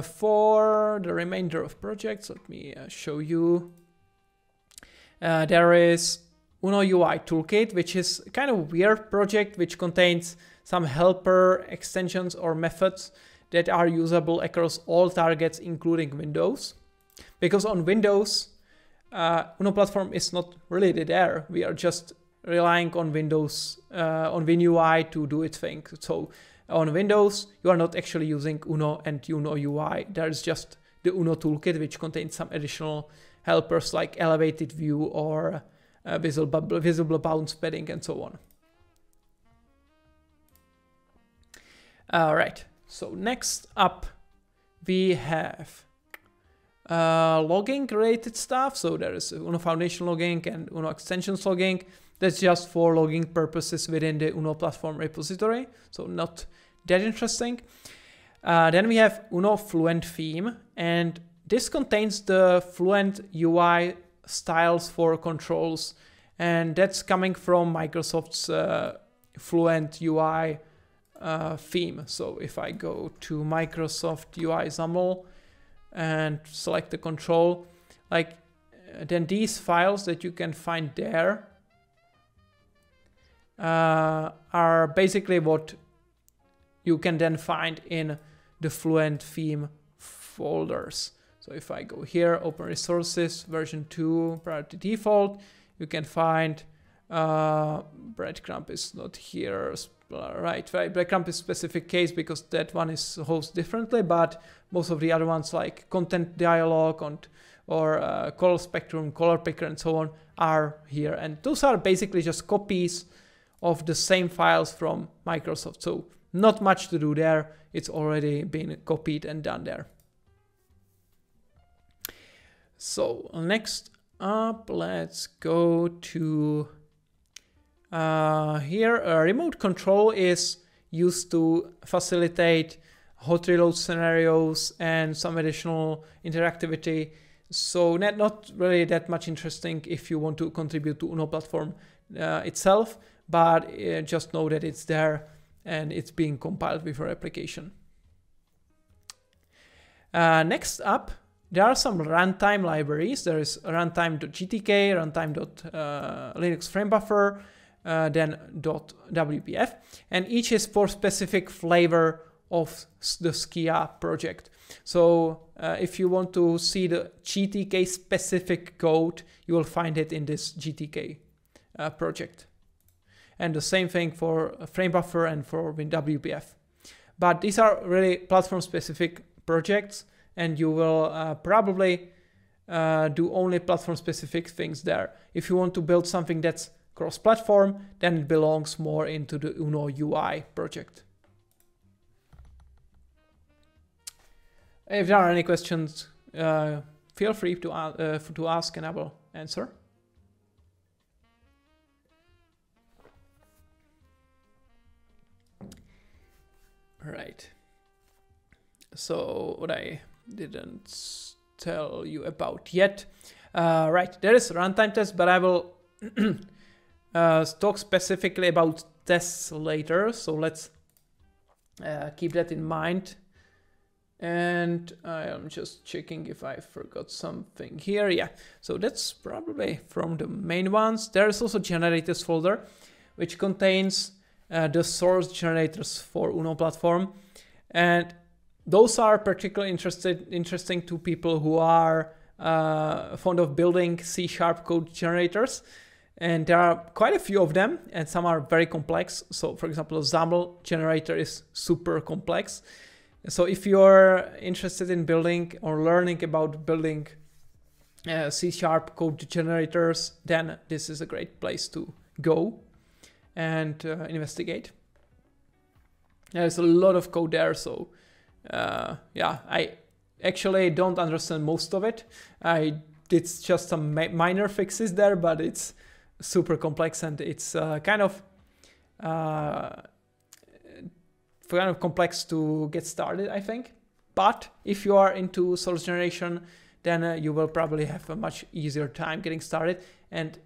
for the remainder of projects, let me show you. There is UNO UI Toolkit, which is kind of weird project, which contains some helper extensions or methods that are usable across all targets, including Windows. Because on Windows, UNO platform is not really there. We are just relying on Windows, on WinUI to do its thing. So on Windows, you are not actually using UNO and UNO UI. There's just the UNO Toolkit, which contains some additional helpers like elevated view or visible bounce padding and so on. All right, so next up we have logging related stuff. So there is UNO Foundation logging and UNO Extensions logging. That's just for logging purposes within the UNO platform repository. So not that interesting. Then we have UNO Fluent theme, and this contains the Fluent UI styles for controls, and that's coming from Microsoft's Fluent UI theme. So if I go to Microsoft UI XAML and select the control, then these files that you can find there are basically what you can then find in the Fluent theme folders. So if I go here, open resources, version 2, priority default, you can find Breadcrumb is not here. Right, breadcrumb is specific case because that one is hosted differently, but most of the other ones like content dialog or color spectrum, color picker, and so on are here. And those are basically just copies of the same files from Microsoft. So not much to do there. It's already been copied and done there. So next up, let's go to here. Remote control is used to facilitate hot reload scenarios and some additional interactivity. So not really that much interesting if you want to contribute to UNO platform itself, but just know that it's there and it's being compiled with your application. Next up, there are some runtime libraries. There is runtime.gtk, runtime.linux framebuffer, then .wpf, and each is for specific flavor of the Skia project. So if you want to see the GTK specific code, you will find it in this GTK project. And the same thing for framebuffer and for WinWPF. But these are really platform specific projects, and you will probably do only platform specific things there. If you want to build something that's cross-platform, then it belongs more into the UNO UI project. If there are any questions, feel free to ask and I will answer. Right. So what I didn't tell you about yet. Right, there is a runtime test, but I will talk specifically about tests later. So let's keep that in mind. And I am just checking if I forgot something here. Yeah, so that's probably from the main ones. There is also generators folder, which contains the source generators for UNO platform. And those are particularly interesting to people who are fond of building C# code generators. And there are quite a few of them, and some are very complex. So for example, the XAML generator is super complex. So if you're interested in building or learning about building C# code generators, then this is a great place to go and investigate. There's a lot of code there, so yeah, I actually don't understand most of it. I did just some minor fixes there, but it's super complex and it's kind of complex to get started, I think. But if you are into source generation, then you will probably have a much easier time getting started. And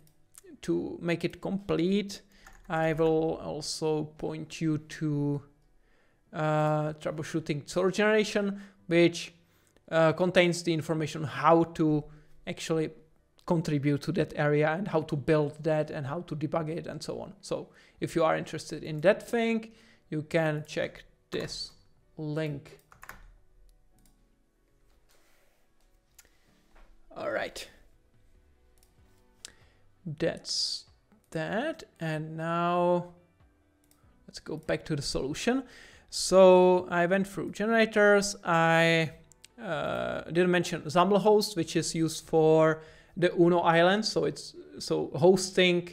to make it complete, I will also point you to troubleshooting source generation, which contains the information how to actually contribute to that area and how to build that and how to debug it and so on. So if you are interested in that thing, you can check this link. All right. That's that. And now let's go back to the solution. So I went through generators. I didn't mention XAML host, which is used for the UNO island. So it's hosting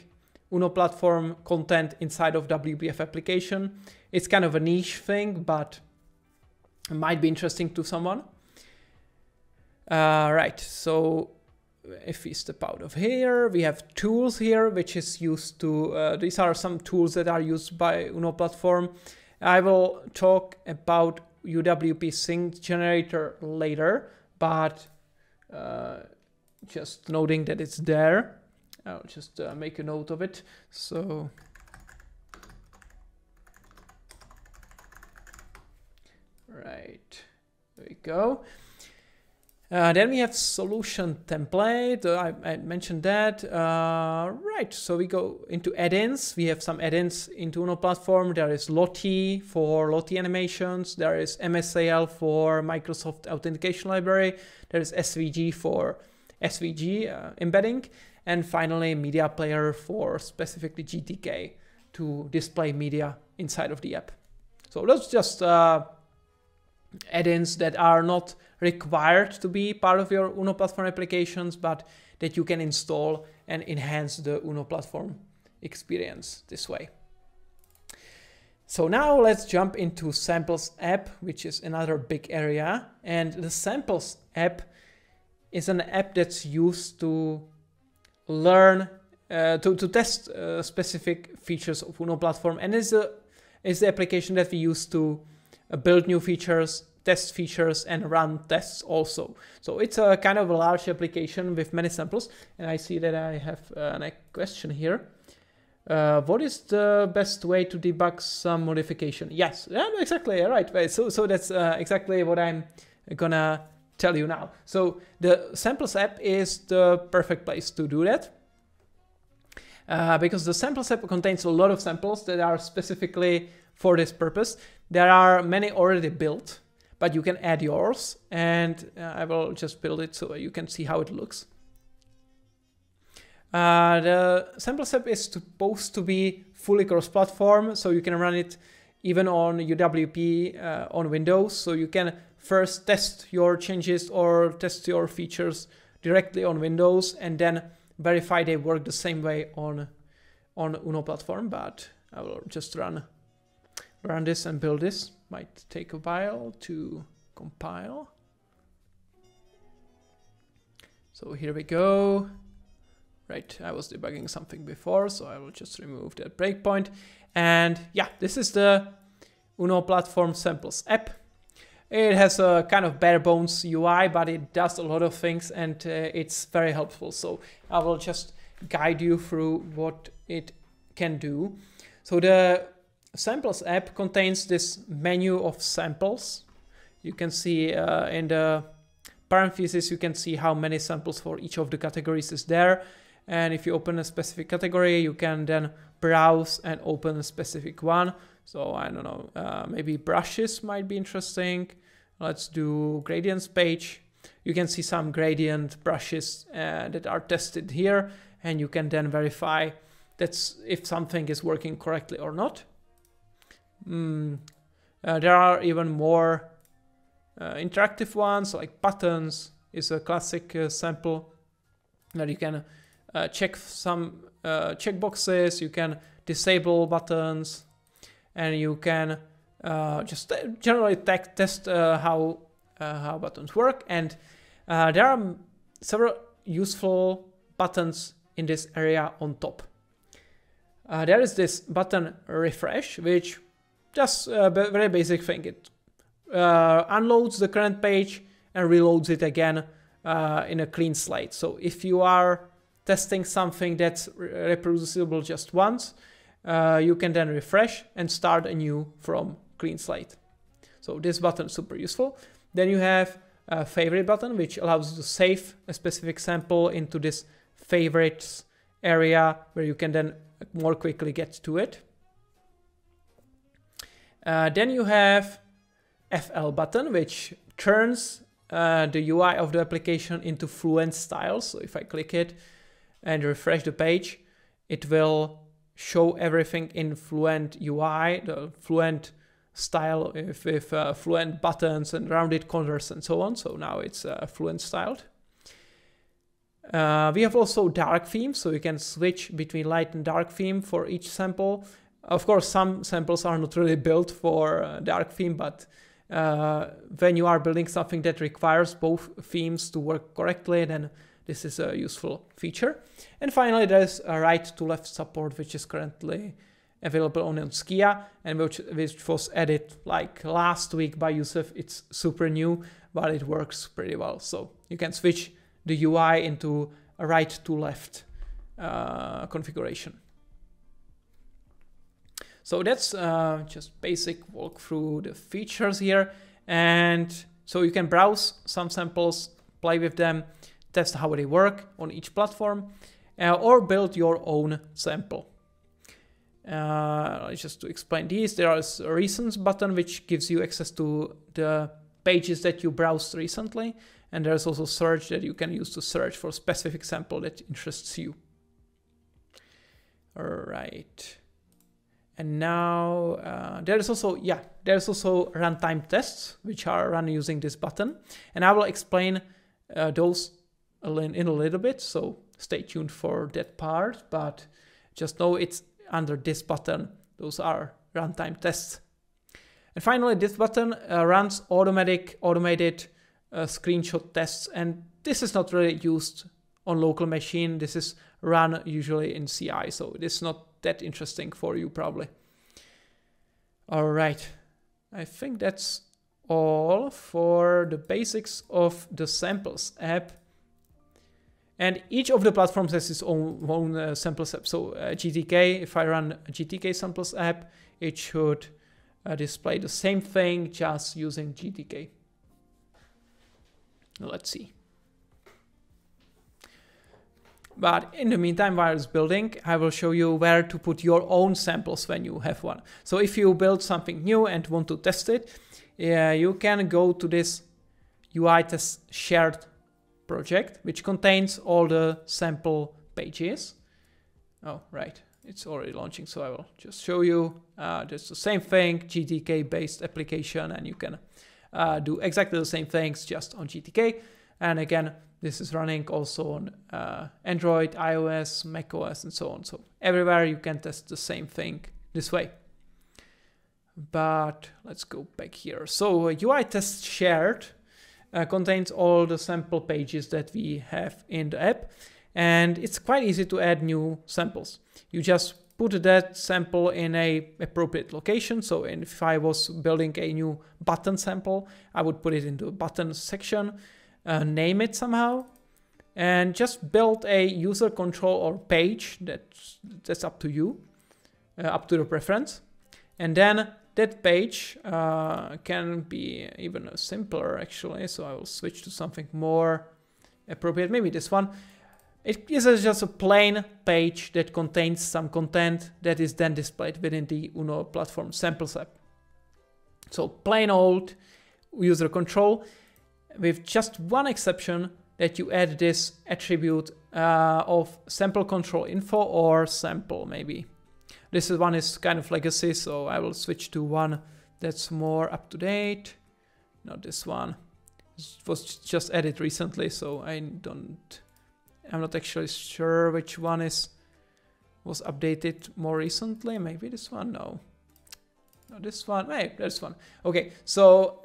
UNO platform content inside of WPF application. It's kind of a niche thing, but it might be interesting to someone. Right, so if we step out of here, we have tools here, which is used to, these are some tools that are used by UNO platform. I will talk about UWP sync generator later, but just noting that it's there. I'll just make a note of it. So right, there we go. Then we have solution template. I mentioned that. Right, so we go into add-ins. We have some add-ins into UNO platform. There is Lottie for Lottie animations. There is MSAL for Microsoft Authentication Library. There is SVG for SVG embedding. And finally, media player for specifically GTK to display media inside of the app. So that's just add-ins that are not required to be part of your UNO platform applications, but that you can install and enhance the UNO platform experience this way. So now let's jump into samples app, which is another big area. And the samples app is an app that's used to learn, to test specific features of UNO platform, and is the application that we use to build new features, test features, and run tests also. So it's a kind of a large application with many samples. And I see that I have a question here. What is the best way to debug some modification? Yes, yeah, exactly, right. So that's exactly what I'm gonna tell you now. So the samples app is the perfect place to do that. Because the samples app contains a lot of samples that are specifically for this purpose. There are many already built, but you can add yours, and I will just build it so you can see how it looks. The samples app is supposed to be fully cross-platform, so you can run it even on UWP on Windows. So you can first test your changes or test your features directly on Windows, and then verify they work the same way on UNO platform. But I will just run this and build this. Might take a while to compile. So here we go. Right, I was debugging something before, so I will just remove that breakpoint. And yeah, this is the UNO platform samples app. It has a kind of bare bones UI, but it does a lot of things, and it's very helpful. So I will just guide you through what it can do. So the samples app contains this menu of samples. You can see in the parentheses, you can see how many samples for each of the categories is there. And if you open a specific category, you can then browse and open a specific one. So I don't know, maybe brushes might be interesting. Let's do gradients page. You can see some gradient brushes that are tested here, and you can then verify that's if something is working correctly or not. There are even more interactive ones, like buttons is a classic sample that you can check some checkboxes, you can disable buttons, and you can just generally test how buttons work. And there are several useful buttons in this area on top. There is this button refresh, which just a very basic thing. It unloads the current page and reloads it again in a clean slate. So if you are testing something that's reproducible just once, you can then refresh and start anew from clean slate. So this button is super useful. Then you have a favorite button, which allows you to save a specific sample into this favorites area where you can then more quickly get to it. Then you have FL button, which turns the UI of the application into Fluent style. So if I click it and refresh the page, it will show everything in Fluent UI, the Fluent style with Fluent buttons and rounded corners and so on. So now it's Fluent styled. We have also dark themes, so you can switch between light and dark theme for each sample. Of course, some samples are not really built for dark theme, but when you are building something that requires both themes to work correctly, then this is a useful feature. And finally, there's a right to left support, which is currently available only on Skia, and which was added like last week by Yusuf. It's super new, but it works pretty well. So you can switch the UI into a right to left configuration. So that's just basic walk through the features here. And so you can browse some samples, play with them, test how they work on each platform, or build your own sample. Just to explain these, there is a recent button which gives you access to the pages that you browsed recently. And there's also search that you can use to search for a specific sample that interests you. All right. And now there's also runtime tests, which are run using this button. And I will explain those in a little bit, so stay tuned for that part. But just know it's under this button. Those are runtime tests. And finally, this button runs automated screenshot tests. And this is not really used on local machine. This is run usually in CI, so this is not that interesting for you probably. All right, I think that's all for the basics of the samples app. And each of the platforms has its own samples app. So GTK, if I run a GTK samples app, it should display the same thing just using GTK. Let's see. But in the meantime, while it's building, I will show you where to put your own samples when you have one. So if you build something new and want to test it, you can go to this UI test shared project, which contains all the sample pages. Oh, right. It's already launching, so I will just show you. It's the same thing, GTK-based application, and you can do exactly the same things just on GTK. And again, this is running also on Android, iOS, macOS, and so on. So everywhere you can test the same thing this way. But let's go back here. So UI test shared contains all the sample pages that we have in the app. And it's quite easy to add new samples. You just put that sample in a appropriate location. So if I was building a new button sample, I would put it into the button section. Name it somehow, and just build a user control or page that's up to you, up to the preference. And then that page can be even simpler actually. So I will switch to something more appropriate, maybe this one. It is just a plain page that contains some content that is then displayed within the UNO platform samples app. So plain old user control, with just one exception, that you add this attribute of sample control info or sample maybe. This one is kind of legacy, so I will switch to one that's more up to date. Not this one. This was just added recently, so I'm not actually sure which one was updated more recently. Maybe this one, no. No, this one, hey, this one. Okay, so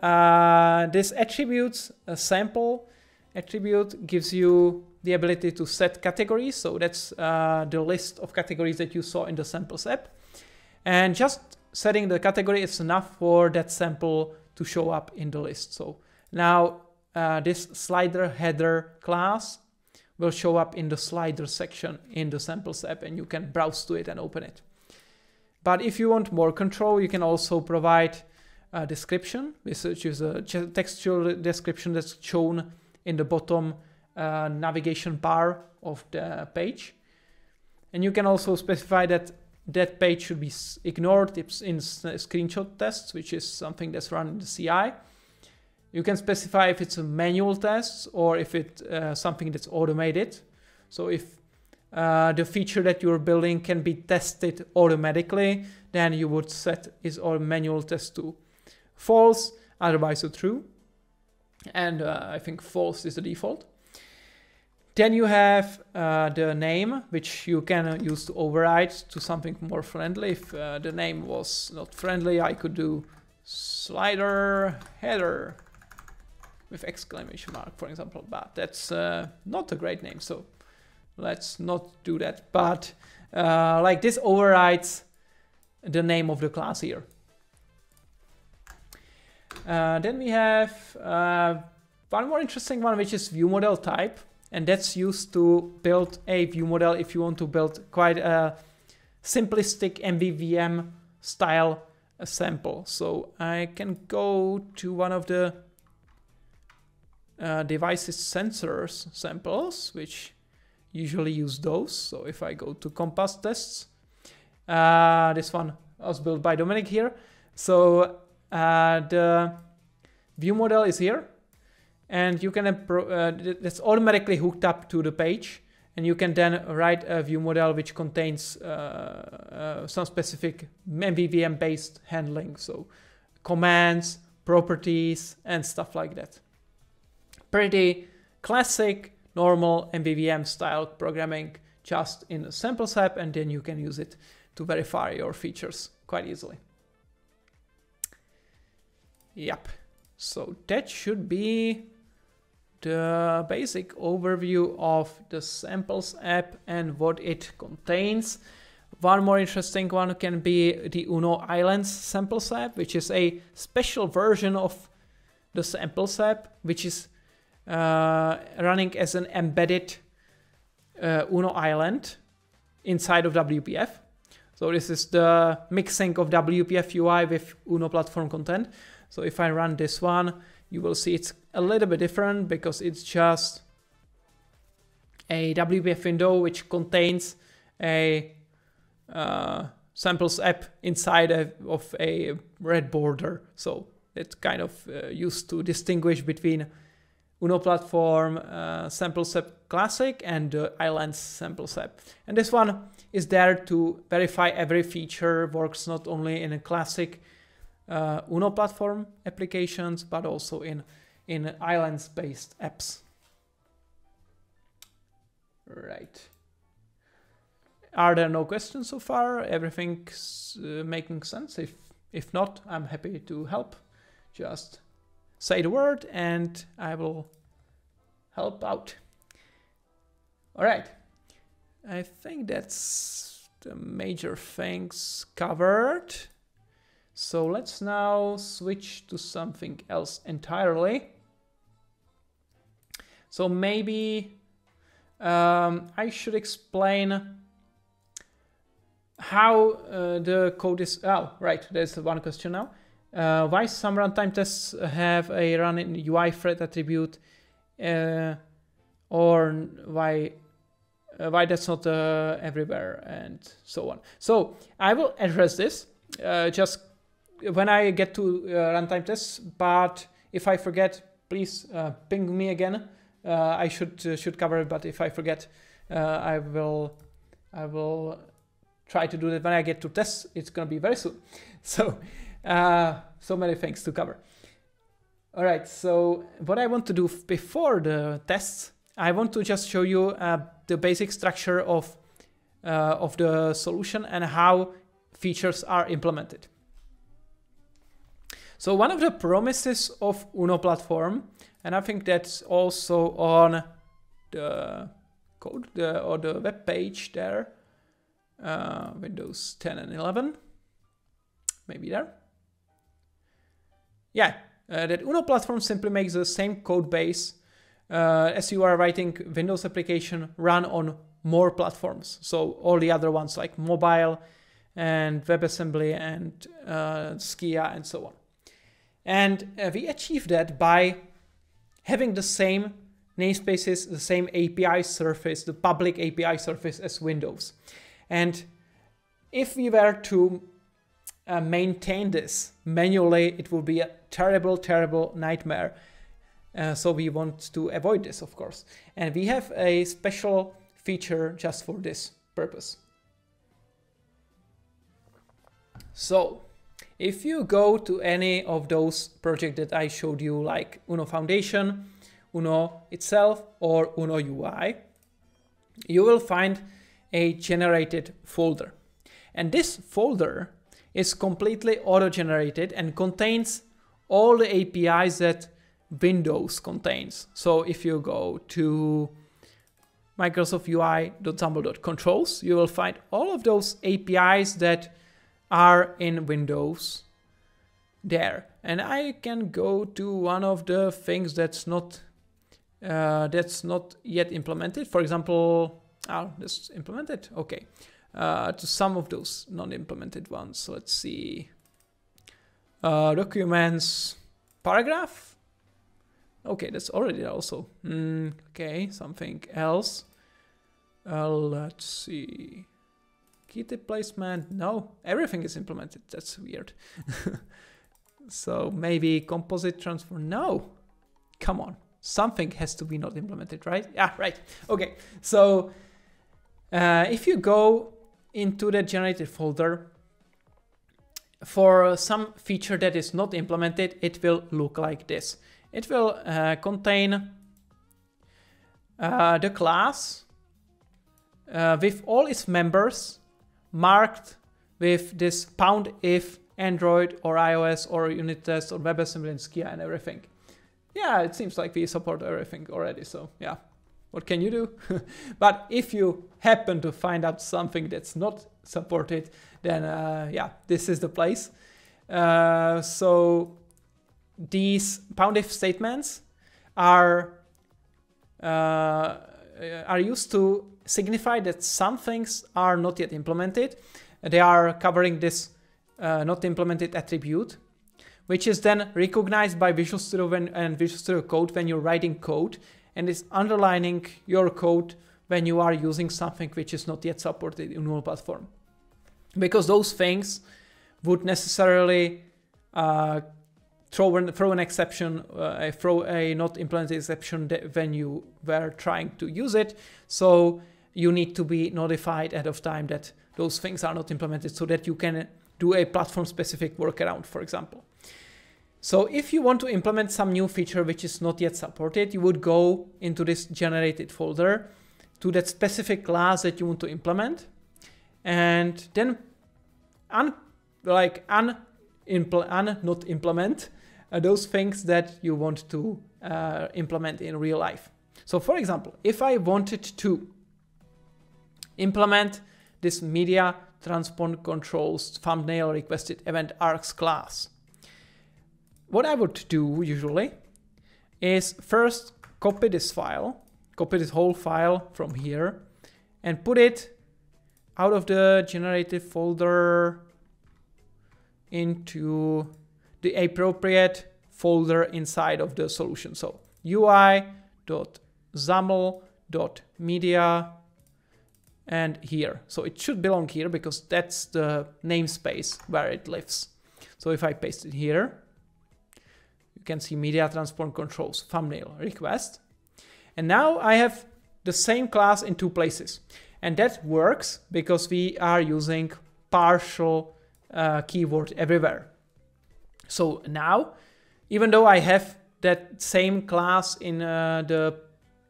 this attributes, a sample attribute gives you the ability to set categories. So that's the list of categories that you saw in the samples app. And just setting the category is enough for that sample to show up in the list. So now this slider header class will show up in the slider section in the samples app, and you can browse to it and open it. But if you want more control, you can also provide a description, which is a textual description that's shown in the bottom navigation bar of the page. And you can also specify that that page should be ignored if in screenshot tests, which is something that's run in the CI. You can specify if it's a manual test or if it's something that's automated. So if the feature that you're building can be tested automatically, then you would set its manual test to false, otherwise to true. And I think false is the default. Then you have the name, which you can use to override to something more friendly. If the name was not friendly, I could do slider header with exclamation mark, for example, but that's not a great name, so let's not do that. But like this overrides the name of the class here. Then we have one more interesting one, which is view model type, and that's used to build a view model if you want to build quite a simplistic MVVM style sample. So I can go to one of the devices sensors samples, which usually use those. So if I go to compass tests, this one was built by Dominic here. So the view model is here, and you can that's automatically hooked up to the page, and you can then write a view model which contains some specific MVVM based handling, so commands, properties, and stuff like that. Pretty classic, normal MVVM style programming, just in a samples app, and then you can use it to verify your features quite easily. Yep, so that should be the basic overview of the samples app and what it contains. One more interesting one can be the UNO Islands samples app, which is a special version of the samples app, which is running as an embedded UNO island inside of WPF. So this is the mixing of WPF UI with UNO platform content. So if I run this one, you will see it's a little bit different because it's just a WPF window which contains a samples app inside of a red border. So it's kind of used to distinguish between UNO platform samples app classic and Islands samples app. And this one is there to verify every feature works not only in a classic UNO platform applications, but also in Islands based apps. Right. Are there no questions so far? Everything's making sense? If not, I'm happy to help. Just say the word and I will help out. All right. I think that's the major things covered. So let's now switch to something else entirely. So maybe I should explain how the code is. Oh, right. There's one question now. Why some runtime tests have a run in UI thread attribute, or why that's not everywhere, and so on. So I will address this just when I get to runtime tests. But if I forget, please ping me again. I should cover it, but if I forget, I will try to do that when I get to tests. It's gonna be very soon. So so many things to cover. All right, so what I want to do before the tests, I want to just show you the basic structure of the solution and how features are implemented. So one of the promises of UNO platform, and I think that's also on the code or the web page there, Windows 10 and 11, maybe there. Yeah, that UNO platform simply makes the same code base as you are writing Windows application run on more platforms. So all the other ones like mobile and WebAssembly and Skia and so on. And we achieve that by having the same namespaces, the same API surface, the public API surface as Windows. And if we were to maintain this manually, it would be a terrible, terrible nightmare. So we want to avoid this, of course. And we have a special feature just for this purpose. So if you go to any of those projects that I showed you, like UNO Foundation, UNO itself, or UNO UI, you will find a generated folder. And this folder is completely auto-generated and contains all the APIs that Windows contains. So if you go to Microsoft UI.xaml.controls, you will find all of those APIs that are in Windows there. And I can go to one of the things that's not yet implemented. For example, this is implemented. Okay. To some of those non-implemented ones. Let's see. Documents, paragraph. Okay, that's already there also. Okay, something else. Let's see. Key tip placement. No, everything is implemented. That's weird. So maybe composite transform. No, come on. something has to be not implemented, right? Yeah, right. Okay, so if you go into the generated folder, for some feature that is not implemented, it will look like this. It will contain the class with all its members marked with this #if Android or iOS or unit test or WebAssembly and Skia and everything. Yeah, it seems like we support everything already, so yeah, what can you do? But if you happen to find out something that's not supported, then yeah, this is the place. So these #if statements are used to signify that some things are not yet implemented. They are covering this not implemented attribute, which is then recognized by Visual Studio and Visual Studio Code when you're writing code, and is underlining your code when you are using something which is not yet supported in UNO platform. Because those things would necessarily throw an exception, throw a not implemented exception when you were trying to use it. So you need to be notified ahead of time that those things are not implemented so that you can do a platform-specific workaround, for example. So if you want to implement some new feature which is not yet supported, you would go into this generated folder to that specific class that you want to implement, and then not implement those things that you want to implement in real life. So for example, if I wanted to implement this media transport controls thumbnail requested event arcs class, what I would do usually is first copy this whole file from here and put it out of the generated folder into the appropriate folder inside of the solution. So ui.xaml.media and here. So it should belong here because that's the namespace where it lives. So if I paste it here, you can see media transport controls thumbnail request. And now I have the same class in two places. And that works because we are using partial keyword everywhere. So now, even though I have that same class in the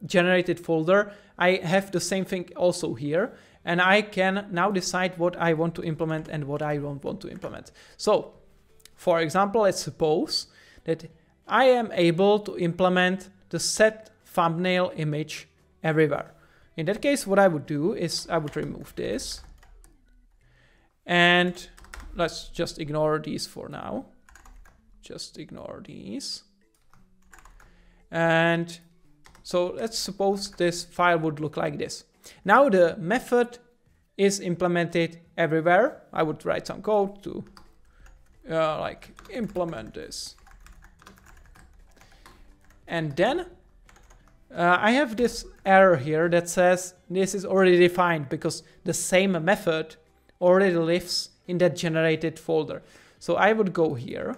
generated folder, I have the same thing also here. And I can now decide what I want to implement and what I don't want to implement. So, for example, let's suppose that I am able to implement the set thumbnail image everywhere. In that case, what I would do is I would remove this. And let's just ignore these for now. Just ignore these. And so let's suppose this file would look like this. Now the method is implemented everywhere. I would write some code to like implement this. And then I have this error here that says this is already defined because the same method already lives in that generated folder. So I would go here,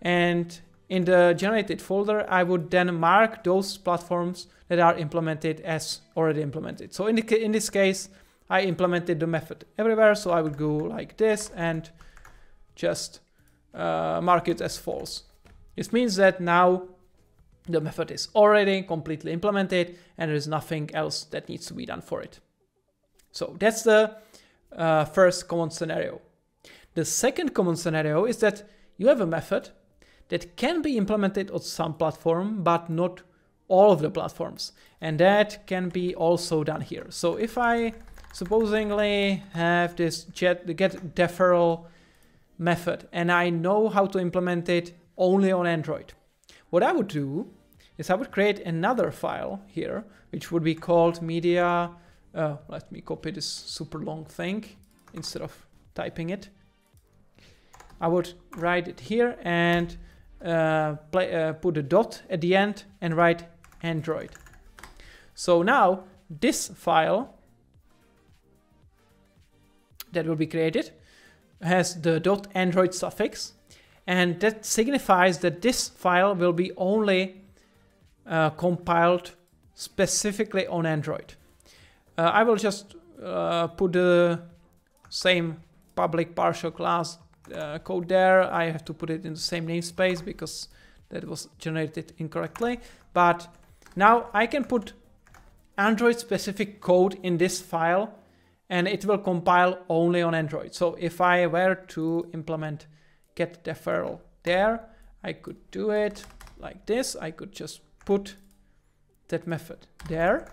and in the generated folder, I would then mark those platforms that are implemented as already implemented. So in this case, I implemented the method everywhere. So I would go like this and just mark it as false. This means that now the method is already completely implemented and there is nothing else that needs to be done for it. So that's the first common scenario. The second common scenario is that you have a method that can be implemented on some platform, but not all of the platforms. And that can be also done here. So if I supposedly have this get deferral method and I know how to implement it only on Android, what I would do is I would create another file here, which would be called media. Let me copy this super long thing instead of typing it. I would write it here and put a dot at the end and write Android. So now this file that will be created has the .android suffix, and that signifies that this file will be only compiled specifically on Android. I will just put the same public partial class code there. I have to put it in the same namespace because that was generated incorrectly. But now I can put Android specific code in this file and it will compile only on Android. So if I were to implement get deferral there, I could do it like this. I could just put that method there,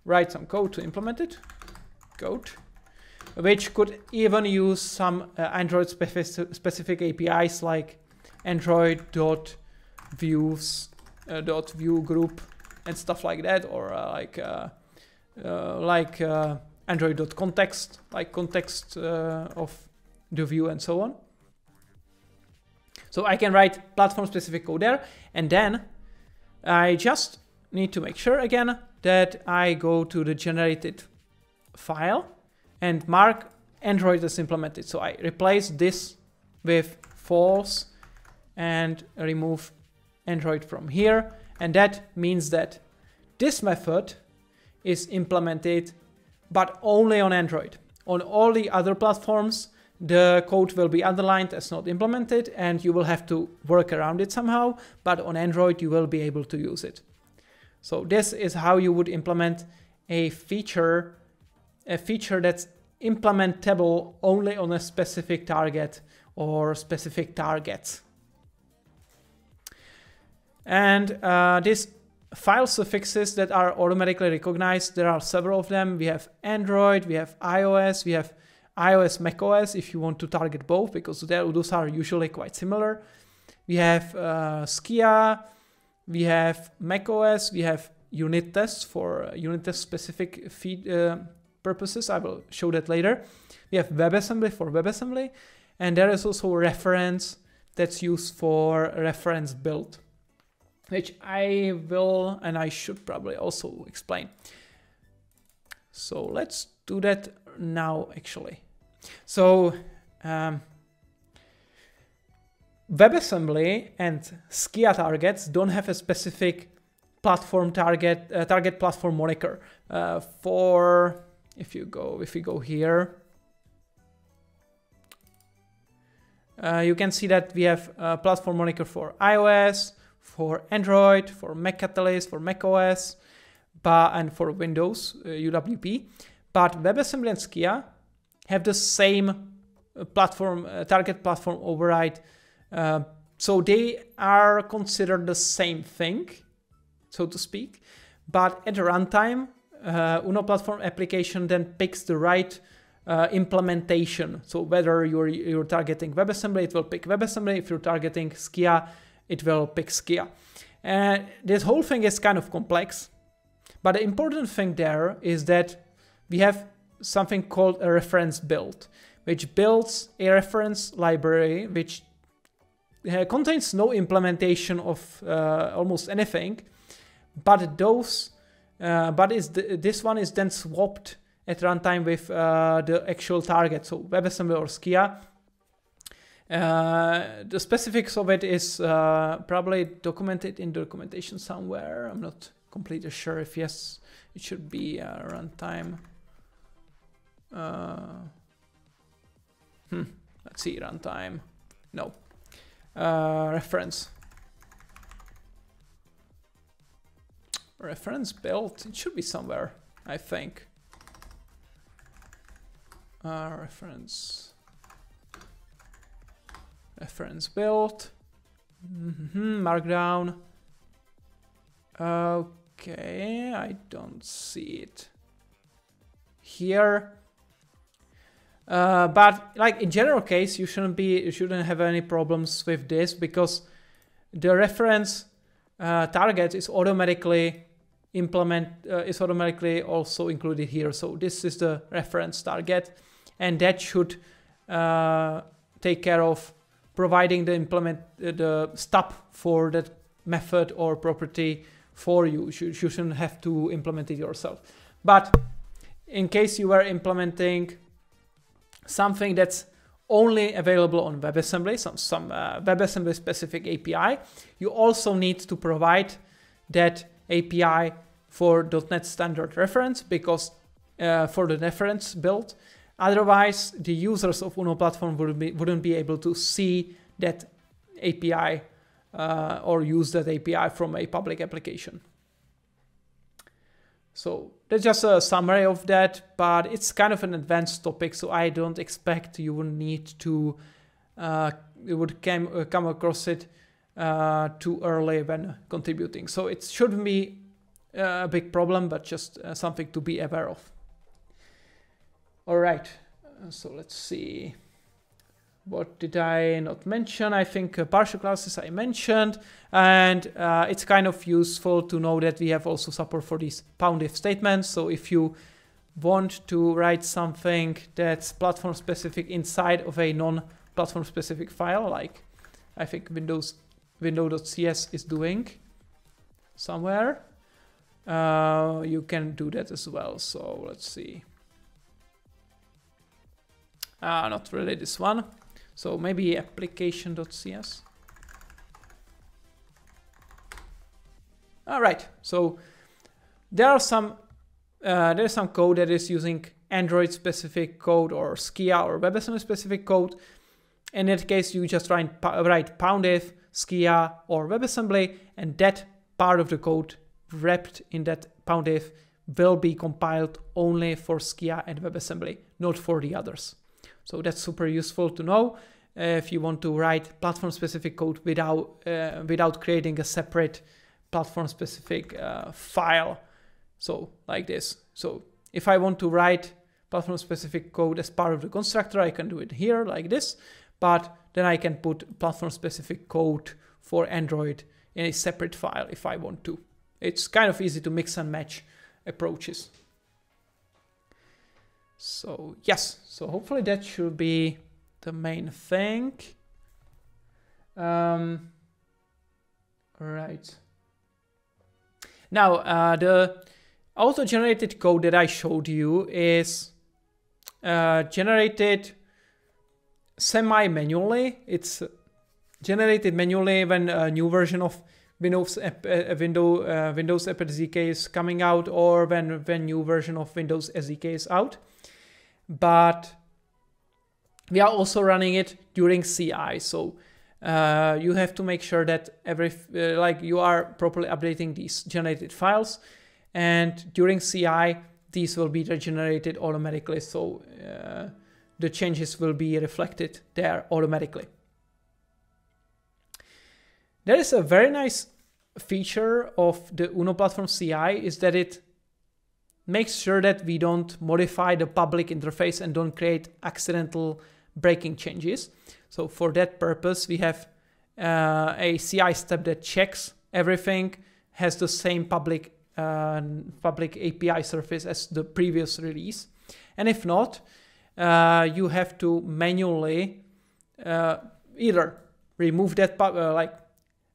write some code to implement it, code, which could even use some Android specific APIs like Android.views.viewGroup and stuff like that, or like Android.context, like context of the view and so on. So I can write platform specific code there, and then I just need to make sure again that I go to the generated file and mark Android as implemented. So I replace this with false and remove Android from here. And that means that this method is implemented, but only on Android. On all the other platforms, the code will be underlined as not implemented and you will have to work around it somehow, but on Android you will be able to use it. So this is how you would implement a feature that's implementable only on a specific target or specific targets. And these file suffixes that are automatically recognized, there are several of them. We have Android, we have iOS, we have iOS, macOS if you want to target both, because those are usually quite similar. We have Skia, we have macOS, we have unit tests for unit test specific purposes. I will show that later. We have WebAssembly for WebAssembly, and there is also reference that's used for reference build, which I will and I should probably also explain. So let's do that now actually. So WebAssembly and Skia targets don't have a specific platform target platform moniker. If we go here, you can see that we have a platform moniker for iOS, for Android, for Mac Catalyst, for macOS, and for Windows UWP. But WebAssembly and Skia have the same platform target platform override, so they are considered the same thing, so to speak. But at runtime, UNO platform application then picks the right implementation. So whether you're targeting WebAssembly, it will pick WebAssembly. If you're targeting Skia, it will pick Skia. And this whole thing is kind of complex, but the important thing there is that we have something called a reference build, which builds a reference library which contains no implementation of almost anything, but this one is then swapped at runtime with the actual target, so WebAssembly or Skia. The specifics of it is probably documented in the documentation somewhere. I'm not completely sure if yes, it should be runtime. Let's see, runtime. No. Reference build. It should be somewhere, I think. Reference build. Markdown. Okay, I don't see it here. But like in general case, you shouldn't have any problems with this, because the reference target is automatically also included here. So this is the reference target, and that should take care of providing the stub for that method or property for you. You shouldn't have to implement it yourself. But in case you were implementing something that's only available on WebAssembly, some WebAssembly specific API, you also need to provide that API for .NET Standard reference, because for the reference build. Otherwise, the users of UNO platform wouldn't be able to see that API or use that API from a public application. So that's just a summary of that, but it's kind of an advanced topic, so I don't expect you would need to come across it too early when contributing. So it shouldn't be a big problem, but just something to be aware of. All right, so let's see. What did I not mention? I think partial classes I mentioned, and it's kind of useful to know that we have also support for these pound-if statements. So if you want to write something that's platform specific inside of a non-platform specific file, like I think window.cs is doing somewhere, you can do that as well. So let's see. Not really this one. So maybe application.cs. All right. So there's some code that is using Android specific code or Skia or WebAssembly specific code. In that case, you just write pound-if, Skia or WebAssembly, and that part of the code wrapped in that pound-if will be compiled only for Skia and WebAssembly, not for the others. So that's super useful to know if you want to write platform-specific code without creating a separate platform-specific file. So like this. So if I want to write platform-specific code as part of the constructor, I can do it here like this. But then I can put platform-specific code for Android in a separate file if I want to. It's kind of easy to mix and match approaches. So yes, so hopefully that should be the main thing. Right. Now the auto-generated code that I showed you is generated semi-manually. It's generated manually when a new version of Windows App SDK is coming out, or when new version of Windows SDK is out. But we are also running it during CI, so you have to make sure that you are properly updating these generated files, and during CI these will be regenerated automatically, so the changes will be reflected there automatically. There is a very nice feature of the UNO Platform CI is that it makes sure that we don't modify the public interface and don't create accidental breaking changes. So for that purpose, we have a CI step that checks everything has the same public API surface as the previous release. And if not, you have to manually either remove that,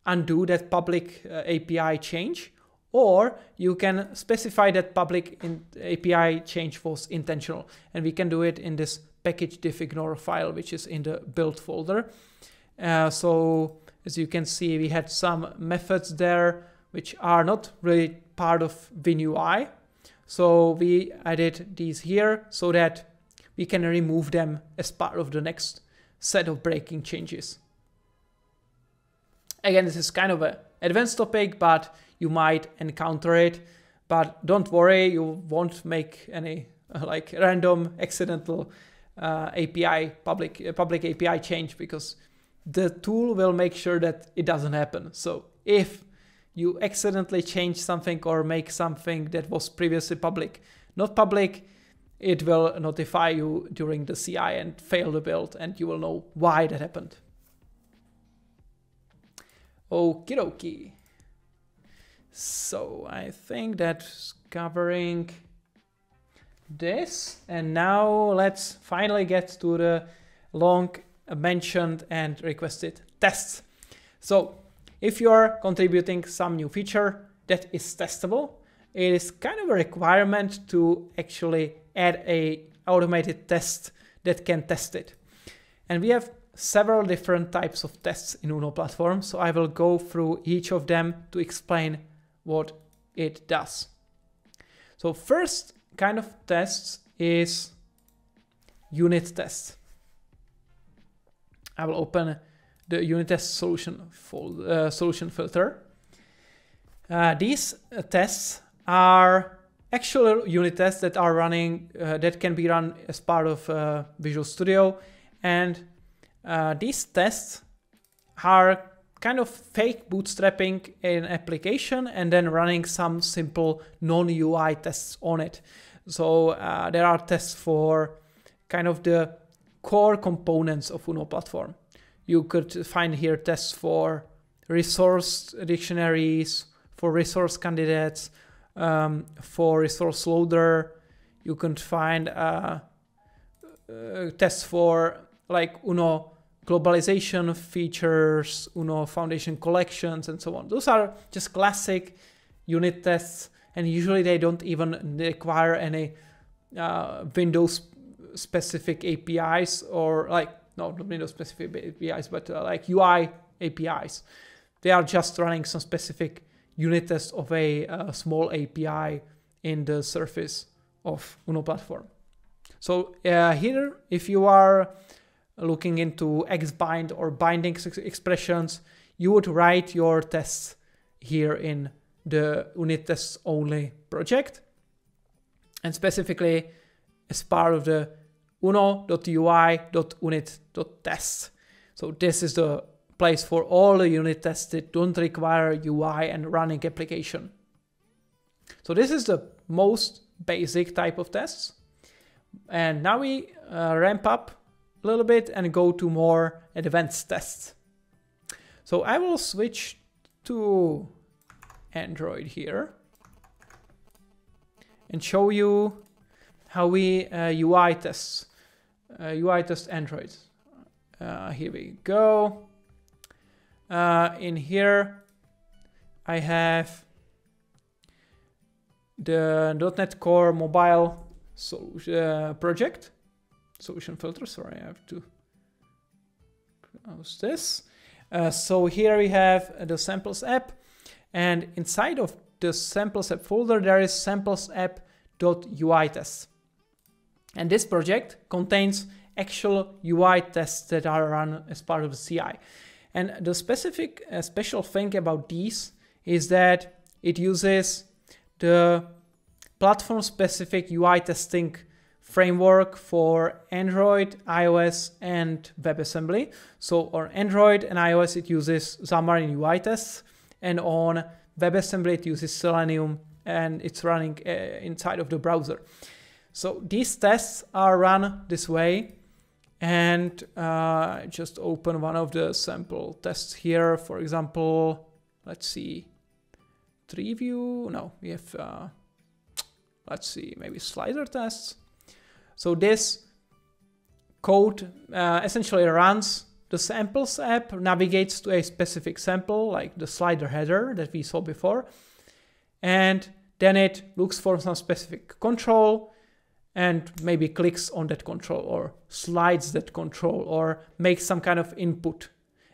undo that public API change, or you can specify that public API change was intentional. And we can do it in this package diff-ignore file, which is in the build folder. So as you can see, we had some methods there which are not really part of WinUI. So we added these here so that we can remove them as part of the next set of breaking changes. Again, this is kind of an advanced topic, but you might encounter it. But don't worry, you won't make any random accidental public API change, because the tool will make sure that it doesn't happen. So if you accidentally change something or make something that was previously not public, it will notify you during the CI and fail the build, and you will know why that happened. Okie dokie. So I think that's covering this. And now let's finally get to the long mentioned and requested tests. So if you are contributing some new feature that is testable, it is kind of a requirement to actually add a automated test that can test it. And we have several different types of tests in UNO platform, so I will go through each of them to explain what it does. So first kind of tests is unit test. I will open the unit test solution filter. These tests are actual unit tests that are running, that can be run as part of Visual Studio, and these tests are kind of fake bootstrapping an application and then running some simple non-UI tests on it. So there are tests for kind of the core components of UNO platform. You could find here tests for resource dictionaries, for resource candidates, for resource loader. You can find tests for like UNO globalization features, UNO foundation collections, and so on. Those are just classic unit tests, and usually they don't even require any Windows specific APIs, or like, no, not Windows specific APIs, but like UI APIs. They are just running some specific unit test of a small API in the surface of UNO platform. So here, if you are looking into XBind or binding expressions, you would write your tests here in the unit tests only project, and specifically as part of the uno.ui.unit.test. So this is the place for all the unit tests that don't require UI and running application. So this is the most basic type of tests. And now we ramp up a little bit and go to more advanced tests. So I will switch to Android here and show you how we UI test Android. Here we go. In here I have the .NET Core mobile project. Solution filter, sorry, I have to close this. So here we have the samples app, and inside of the samples app folder there is samples app.ui tests. And this project contains actual UI tests that are run as part of the CI. And the special thing about these is that it uses the platform-specific UI testing framework for Android, iOS, and WebAssembly. So on Android and iOS it uses Xamarin UI tests, and on WebAssembly it uses Selenium, and it's running inside of the browser. So these tests are run this way, and just open one of the sample tests here. For example, let's see, tree view. No, we have, let's see, maybe slider tests. So this code essentially runs the samples app, navigates to a specific sample, like the slider header that we saw before, and then it looks for some specific control and maybe clicks on that control or slides that control or makes some kind of input.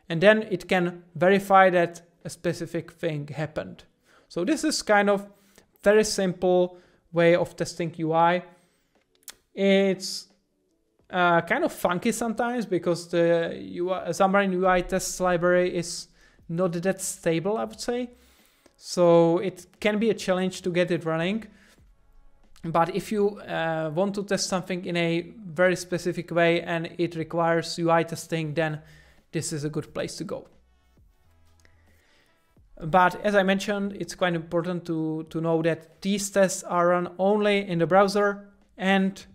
And then it can verify that a specific thing happened. So this is kind of very simple way of testing UI. It's kind of funky sometimes because the Xamarin UI tests library is not that stable, I would say. So it can be a challenge to get it running. But if you want to test something in a very specific way and it requires UI testing, then this is a good place to go. But as I mentioned, it's quite important to know that these tests are run only in the browser and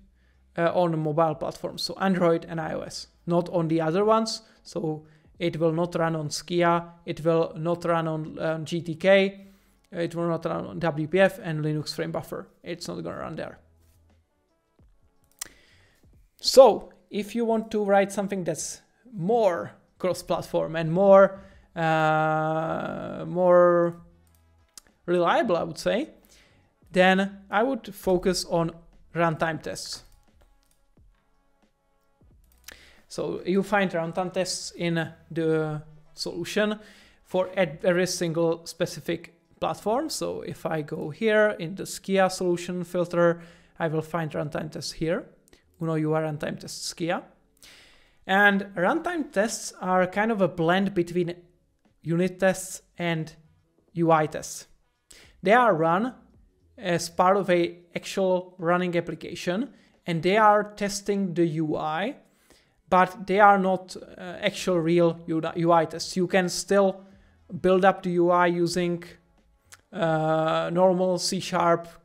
on the mobile platforms, so Android and iOS, not on the other ones. So it will not run on Skia, it will not run on GTK, it will not run on WPF and Linux Frame Buffer. It's not going to run there. So if you want to write something that's more cross-platform and more reliable, I would say, then I would focus on runtime tests. So you find runtime tests in the solution for every single specific platform. So if I go here in the Skia solution filter, I will find runtime tests here. UNO UI runtime tests Skia. And runtime tests are kind of a blend between unit tests and UI tests. They are run as part of a actual running application, and they are testing the UI, but they are not actual real UI tests. You can still build up the UI using normal C#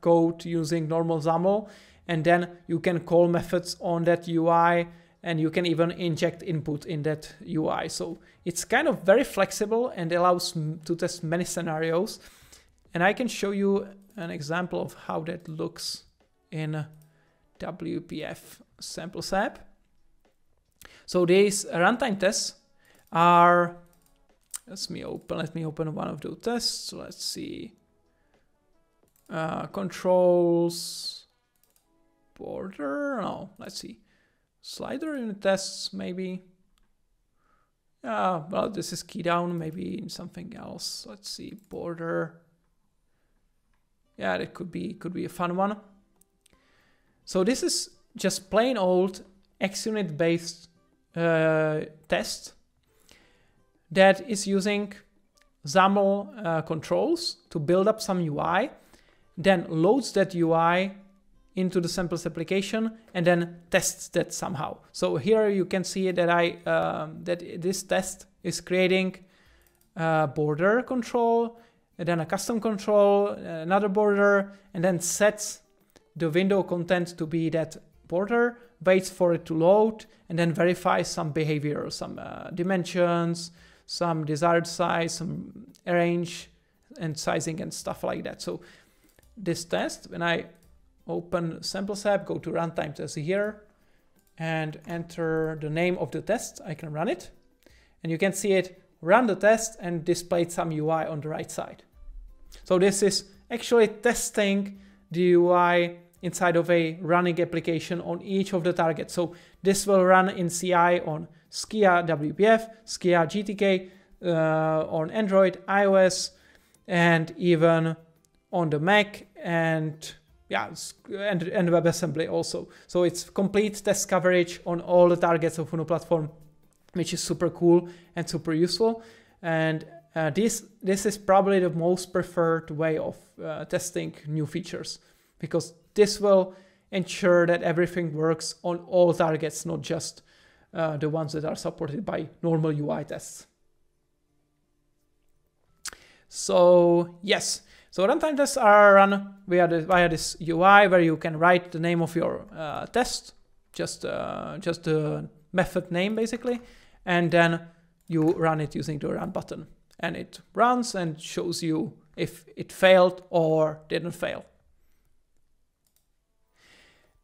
code, using normal XAML, and then you can call methods on that UI, and you can even inject input in that UI. So it's kind of very flexible and allows to test many scenarios. And I can show you an example of how that looks in WPF samples app. So these runtime tests are, let me open one of those tests. So let's see, controls, border, no, let's see, slider unit tests maybe. Well, this is key down, maybe in something else. Let's see, border. Yeah, that could be a fun one. So this is just plain old XUnit based test that is using XAML controls to build up some UI, then loads that UI into the samples application and then tests that somehow. So here you can see that that this test is creating a border control, and then a custom control, another border, and then sets the window content to be that border, waits for it to load, and then verifies some behavior, some dimensions, some desired size, some arrange and sizing and stuff like that. So this test, when I open samples app, go to runtime test here, and enter the name of the test, I can run it. And you can see it run the test and displayed some UI on the right side. So this is actually testing the UI inside of a running application on each of the targets. So this will run in CI on Skia WPF, Skia GTK, on Android, iOS, and even on the Mac, and yeah, and WebAssembly also. So it's complete test coverage on all the targets of UNO platform, which is super cool and super useful. And this is probably the most preferred way of testing new features, because this will ensure that everything works on all targets, not just the ones that are supported by normal UI tests. So yes, so runtime tests are run via this UI, where you can write the name of your test, just the method name basically, and then you run it using the run button, and it runs and shows you if it failed or didn't fail.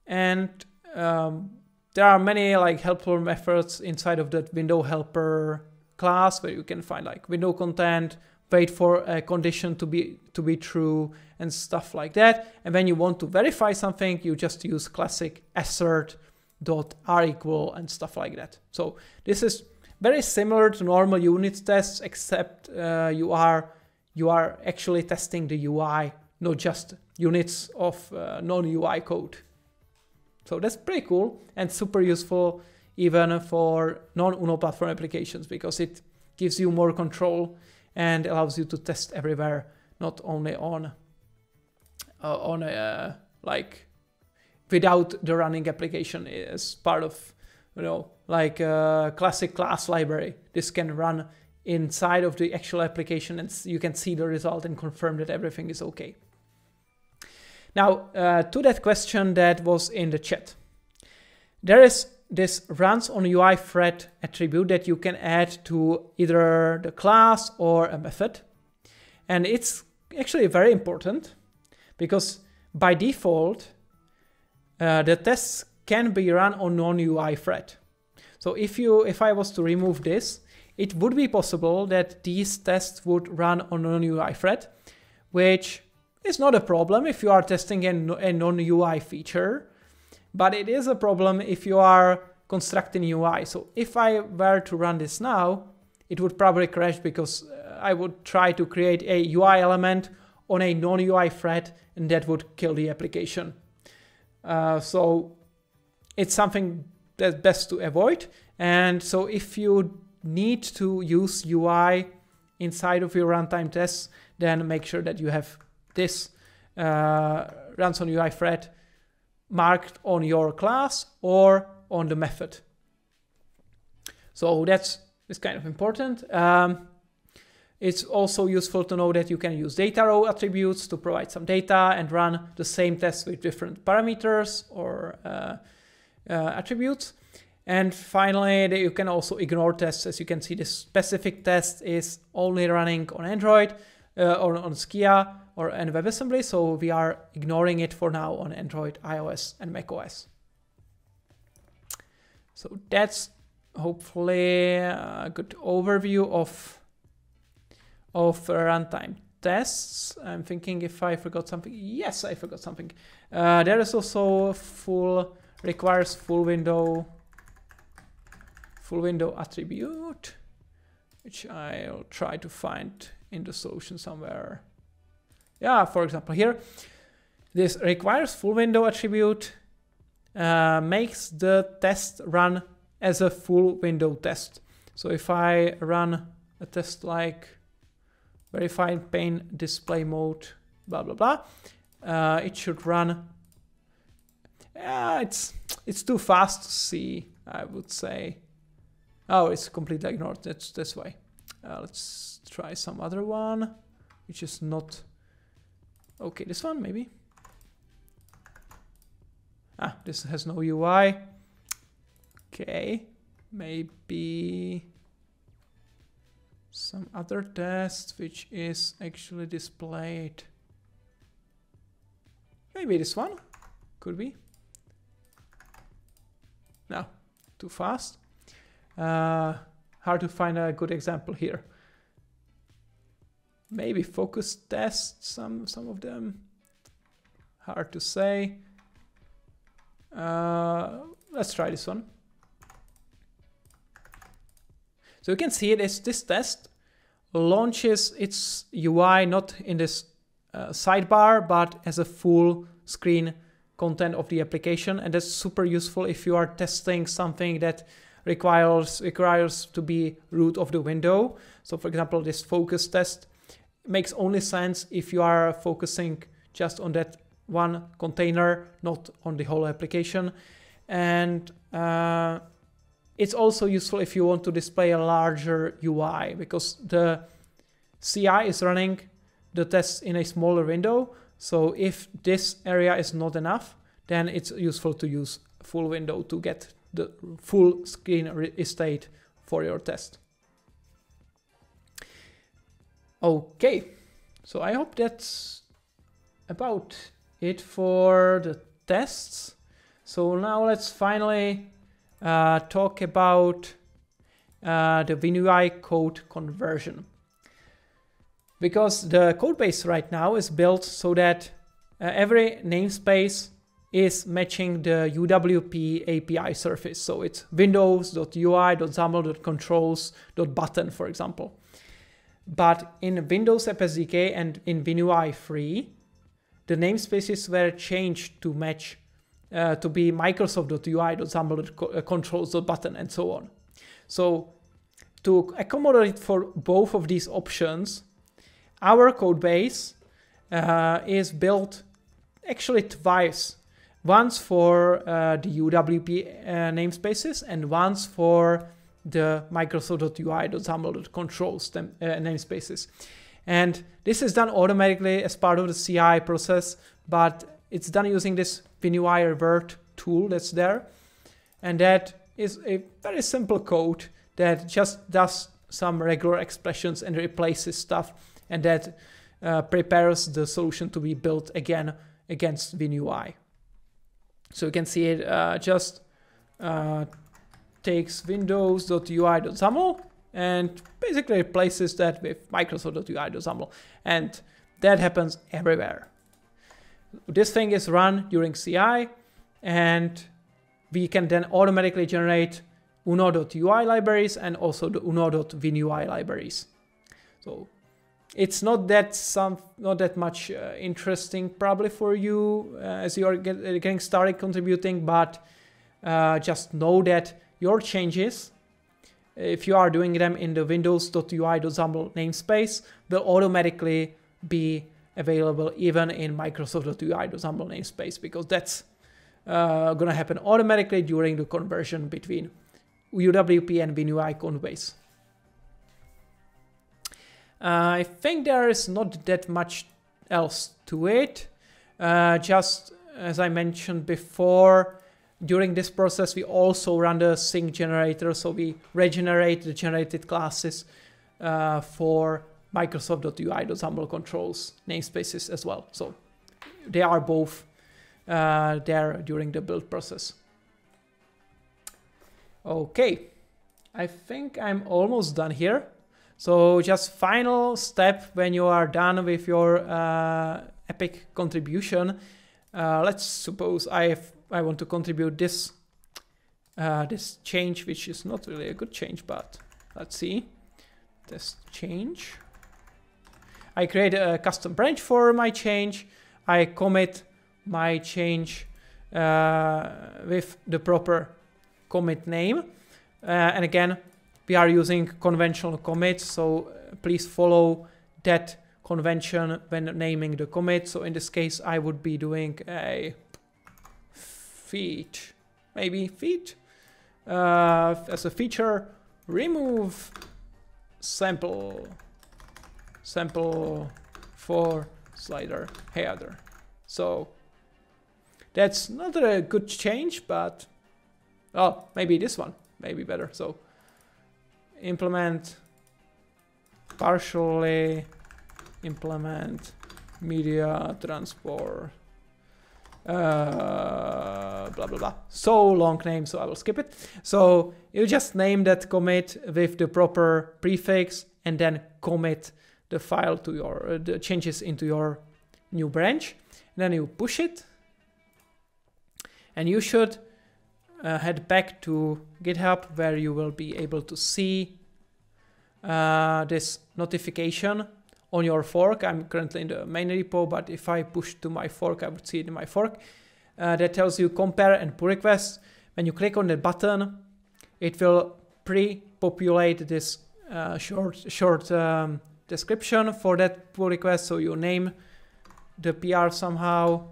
And there are many like helpful methods inside of that window helper class, where you can find like window content, wait for a condition to be true and stuff like that. And when you want to verify something, you just use classic assert.requal and stuff like that. So this is very similar to normal unit tests, except you are actually testing the UI, not just units of non-UI code. So that's pretty cool and super useful even for non-UNO platform applications, because it gives you more control and allows you to test everywhere, not only on like without the running application as part of, like a classic class library. This can run inside of the actual application, and you can see the result and confirm that everything is okay. Now, to that question that was in the chat, there is this runs on UI thread attribute that you can add to either the class or a method. And it's actually very important, because by default, the tests can be run on non-UI thread. So if I was to remove this, it would be possible that these tests would run on non-UI thread, which is not a problem if you are testing a non-UI feature, but it is a problem if you are constructing UI. So if I were to run this now, it would probably crash, because I would try to create a UI element on a non-UI thread, and that would kill the application. So it's something that's best to avoid. And so if you need to use UI inside of your runtime tests, then make sure that you have this runs on UI thread marked on your class or on the method. So that's kind of important. It's also useful to know that you can use data row attributes to provide some data and run the same test with different parameters or attributes. And finally, you can also ignore tests. As you can see, this specific test is only running on Android or on Skia or on WebAssembly. So we are ignoring it for now on Android, iOS, and macOS. So that's hopefully a good overview of runtime tests. I'm thinking if I forgot something. Yes, I forgot something. There is also requires full window attribute, which I'll try to find in the solution somewhere. Yeah, for example, here, this requires full window attribute makes the test run as a full window test. So if I run a test like verify pane display mode, blah, blah, blah, it should run. It's too fast to see, I would say. Oh, it's completely ignored. That's why. Let's try some other one, which is not. Okay, this one maybe. This has no UI. Okay, maybe some other test which is actually displayed. Maybe this one could be. No, too fast. Hard to find a good example here. Maybe focus test, some of them. Hard to say. Let's try this one. So you can see this test launches its UI not in this sidebar, but as a full screen content of the application. And that's super useful if you are testing something that requires to be root of the window. So for example, this focus test makes only sense if you are focusing just on that one container, not on the whole application. And it's also useful if you want to display a larger UI, because the CI is running the tests in a smaller window. So if this area is not enough, then it's useful to use full window to get the full screen estate for your test. Okay, so I hope that's about it for the tests. So now let's finally talk about the WinUI code conversion. Because the codebase right now is built so that every namespace is matching the UWP API surface. So it's windows.ui.xaml.controls.button, for example. But in Windows App SDK and in WinUI 3, the namespaces were changed to match to be Microsoft.ui.xaml.controls.button and so on. So to accommodate for both of these options, our codebase is built actually twice. Once for the UWP namespaces and once for the Microsoft.ui.xaml.controls namespaces. And this is done automatically as part of the CI process, but it's done using this WinUI revert tool that's there. And that is a very simple code that just does some regular expressions and replaces stuff, and that prepares the solution to be built again against WinUI. So you can see it just takes windows.ui.xaml and basically replaces that with Microsoft.ui.xaml. And that happens everywhere. This thing is run during CI, and we can then automatically generate uno.ui libraries and also the uno.winui libraries. So it's not that much interesting probably for you as you are getting started contributing, but just know that your changes, if you are doing them in the windows.ui.xaml namespace, will automatically be available even in microsoft.ui.xaml namespace, because that's gonna happen automatically during the conversion between UWP and WinUI codebase. I think there is not that much else to it. Just as I mentioned before, during this process we also run the sync generator, so we regenerate the generated classes for Microsoft.ui.xaml controls namespaces as well. So they are both there during the build process. Okay, I think I'm almost done here. So just final step when you are done with your Epic contribution. Let's suppose I want to contribute this this change, which is not really a good change, but let's see. This change. I create a custom branch for my change. I commit my change with the proper commit name. And again, we are using conventional commits, so please follow that convention when naming the commit. So in this case, I would be doing a feat, maybe feat, as a feature, remove sample for slider header. So that's not a good change, but oh, maybe this one, maybe better. So implement partially implement media transport blah blah blah. So long name, so I will skip it. So you just name that commit with the proper prefix and then commit the file to your the changes into your new branch. And then you push it, and you should head back to GitHub, where you will be able to see this notification on your fork. I'm currently in the main repo, but if I push to my fork, I would see it in my fork. That tells you compare and pull request. When you click on the button, it will pre-populate this short description for that pull request. So you name the PR somehow,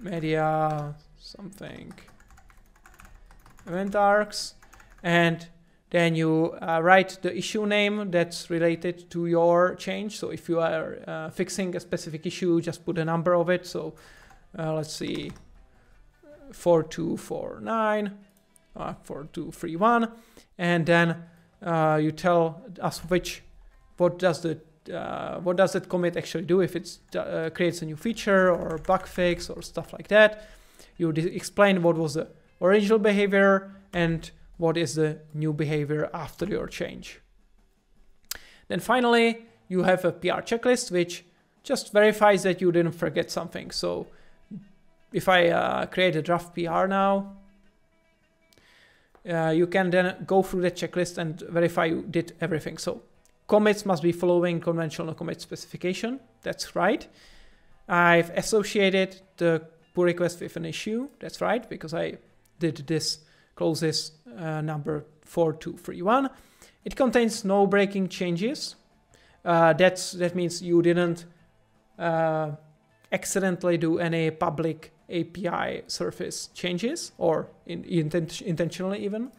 media something, event arcs, and then you write the issue name that's related to your change. So if you are fixing a specific issue, just put a number of it. So let's see, 4249, 4231, and then you tell us what does that commit actually do, if it creates a new feature or bug fix or stuff like that. You explain what was the original behavior and what is the new behavior after your change. Then finally, you have a PR checklist, which just verifies that you didn't forget something. So if I create a draft PR now, you can then go through the checklist and verify you did everything. So commits must be following conventional commit specification. That's right. I've associated the pull request with an issue. That's right, because I did this closes number 4231. It contains no breaking changes. That means you didn't accidentally do any public API surface changes, or intentionally even.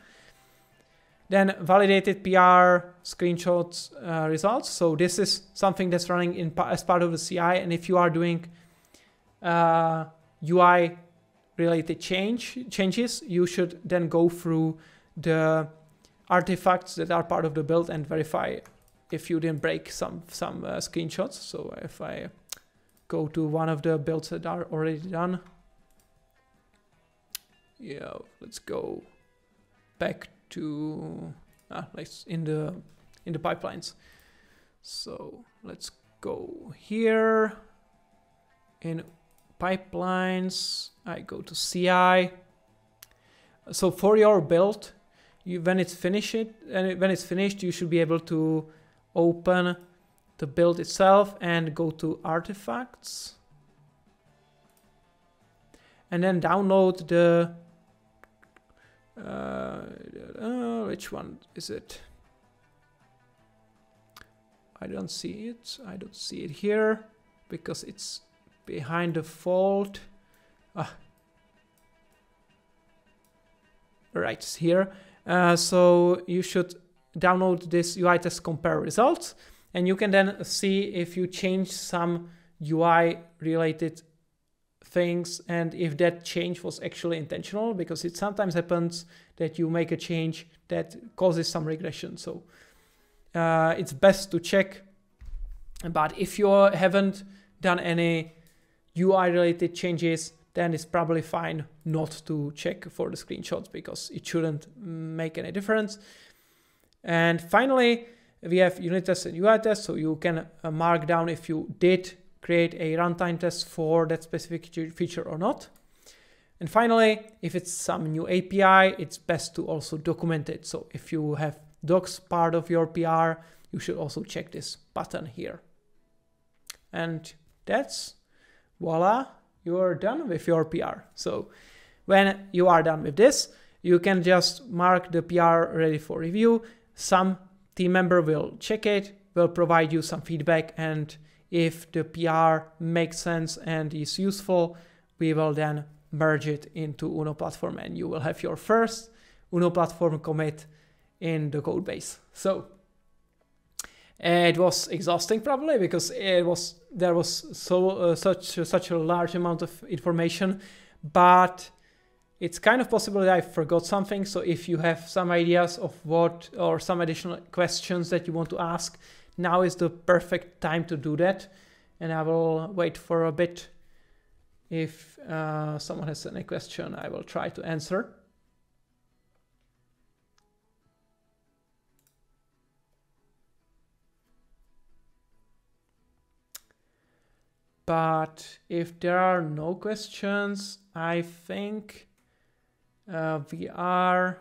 Then validated PR screenshots results. So this is something that's running as part of the CI. And if you are doing UI related changes, you should then go through the artifacts that are part of the build and verify if you didn't break some screenshots. So if I go to one of the builds that are already done, yeah, let's go back to like in the pipelines. So let's go here in pipelines. I go to CI. So for your build, when it's finished, you should be able to open the build itself and go to artifacts. And then download the, which one is it? I don't see it. I don't see it here because it's behind the fold. Right, it's here. So you should download this UI test compare results, and you can then see if you change some UI related things and if that change was actually intentional, because it sometimes happens that you make a change that causes some regression. So it's best to check. But if you haven't done any UI related changes, then it's probably fine not to check for the screenshots because it shouldn't make any difference. And finally, we have unit tests and UI tests, so you can mark down if you did create a runtime test for that specific feature or not. And finally, if it's some new API, it's best to also document it. So if you have docs part of your PR, you should also check this button here. And that's voila, you are done with your PR. So when you are done with this, you can just mark the PR ready for review. Some team member will check it, will provide you some feedback, and if the PR makes sense and is useful, we will then merge it into UNO platform and you will have your first UNO platform commit in the code base. So it was exhausting probably because there was such a large amount of information, but it's kind of possible that I forgot something. So if you have some ideas of what or some additional questions that you want to ask, now is the perfect time to do that. And I will wait for a bit. If someone has any question, I will try to answer. But if there are no questions, I think we are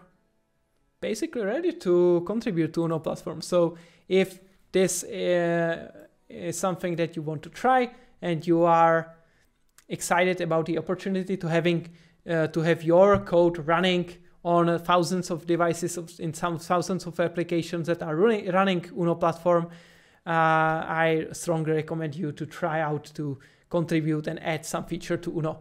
basically ready to contribute to UNO platform. So if this is something that you want to try and you are excited about the opportunity to have your code running on thousands of devices in some thousands of applications that are running UNO platform, I strongly recommend you to try out to contribute and add some feature to UNO,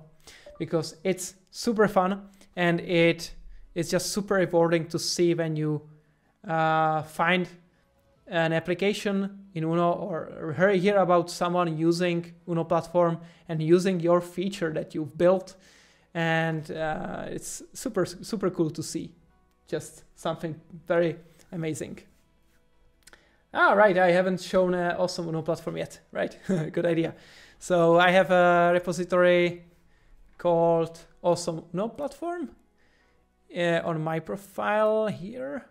because it's super fun and it is just super rewarding to see when you find an application in UNO or hear about someone using UNO platform and using your feature that you've built, and it's super cool to see. Just something very amazing. Right, I haven't shown an awesome UNO platform yet, right? Good idea. So I have a repository called awesome UNO platform on my profile here.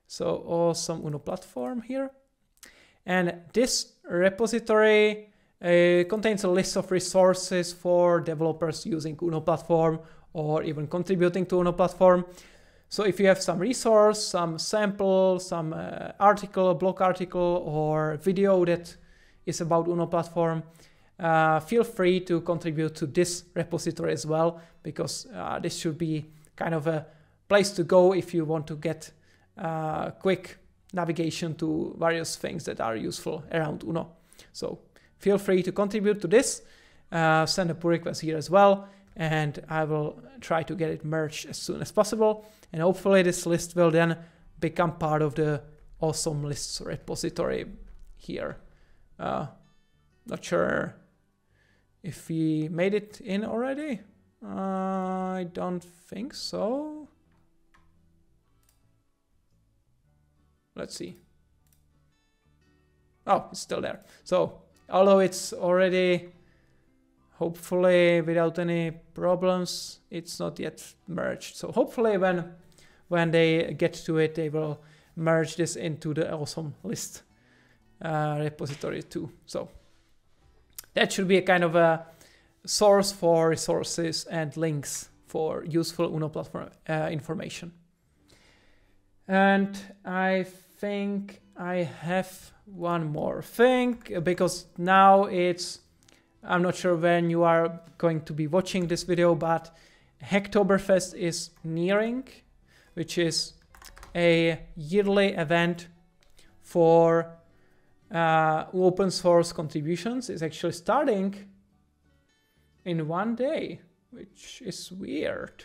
So awesome UNO platform here. And this repository contains a list of resources for developers using UNO platform or even contributing to UNO platform. So if you have some resource, some sample, some article, blog article, or video that is about UNO platform, feel free to contribute to this repository as well, because this should be kind of a place to go if you want to get quick navigation to various things that are useful around UNO. So feel free to contribute to this, send a pull request here as well, and I will try to get it merged as soon as possible. And hopefully this list will then become part of the awesome lists repository here. Not sure if we made it in already. I don't think so. Let's see. Oh, it's still there. So although it's already, hopefully without any problems, it's not yet merged. So hopefully when they get to it, they will merge this into the awesome list repository too. So that should be a kind of a source for resources and links for useful UNO platform information. And I think I have one more thing, because now I'm not sure when you are going to be watching this video, but Hacktoberfest is nearing, which is a yearly event for open source contributions. It's actually starting in one day, which is weird.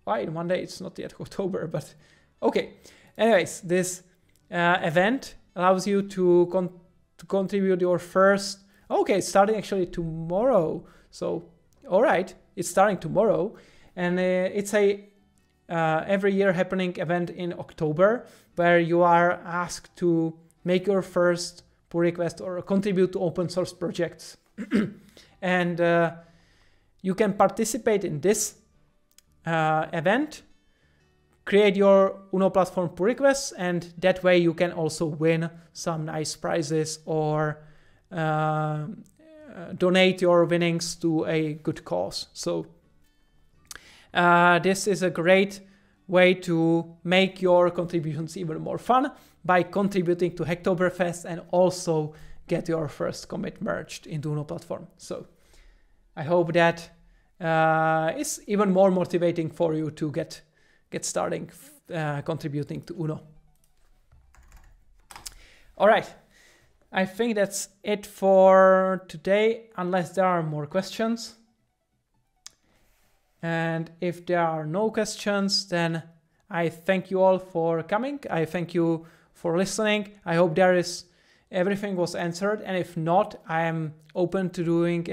Why in one day? It's not yet October, but okay. Anyways, this event allows you to contribute your first. Okay, it's starting actually tomorrow. So, all right, it's starting tomorrow, and it's a every year happening event in October where you are asked to make your first pull request or contribute to open source projects, and you can participate in this event, create your UNO platform pull requests, and that way you can also win some nice prizes or donate your winnings to a good cause. So this is a great way to make your contributions even more fun by contributing to Hacktoberfest and also get your first commit merged into UNO platform. So I hope that is even more motivating for you to get starting contributing to UNO. All right, I think that's it for today, unless there are more questions. And if there are no questions, then I thank you all for coming. I thank you for listening. I hope everything was answered. And if not, I am open to doing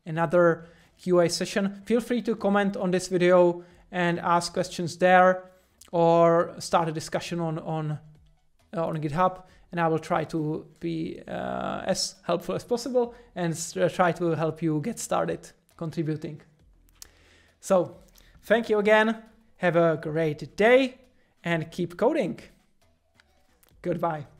another QA session. Feel free to comment on this video and ask questions there, or start a discussion on GitHub, and I will try to be as helpful as possible and try to help you get started contributing. So thank you again. Have a great day and keep coding. Goodbye.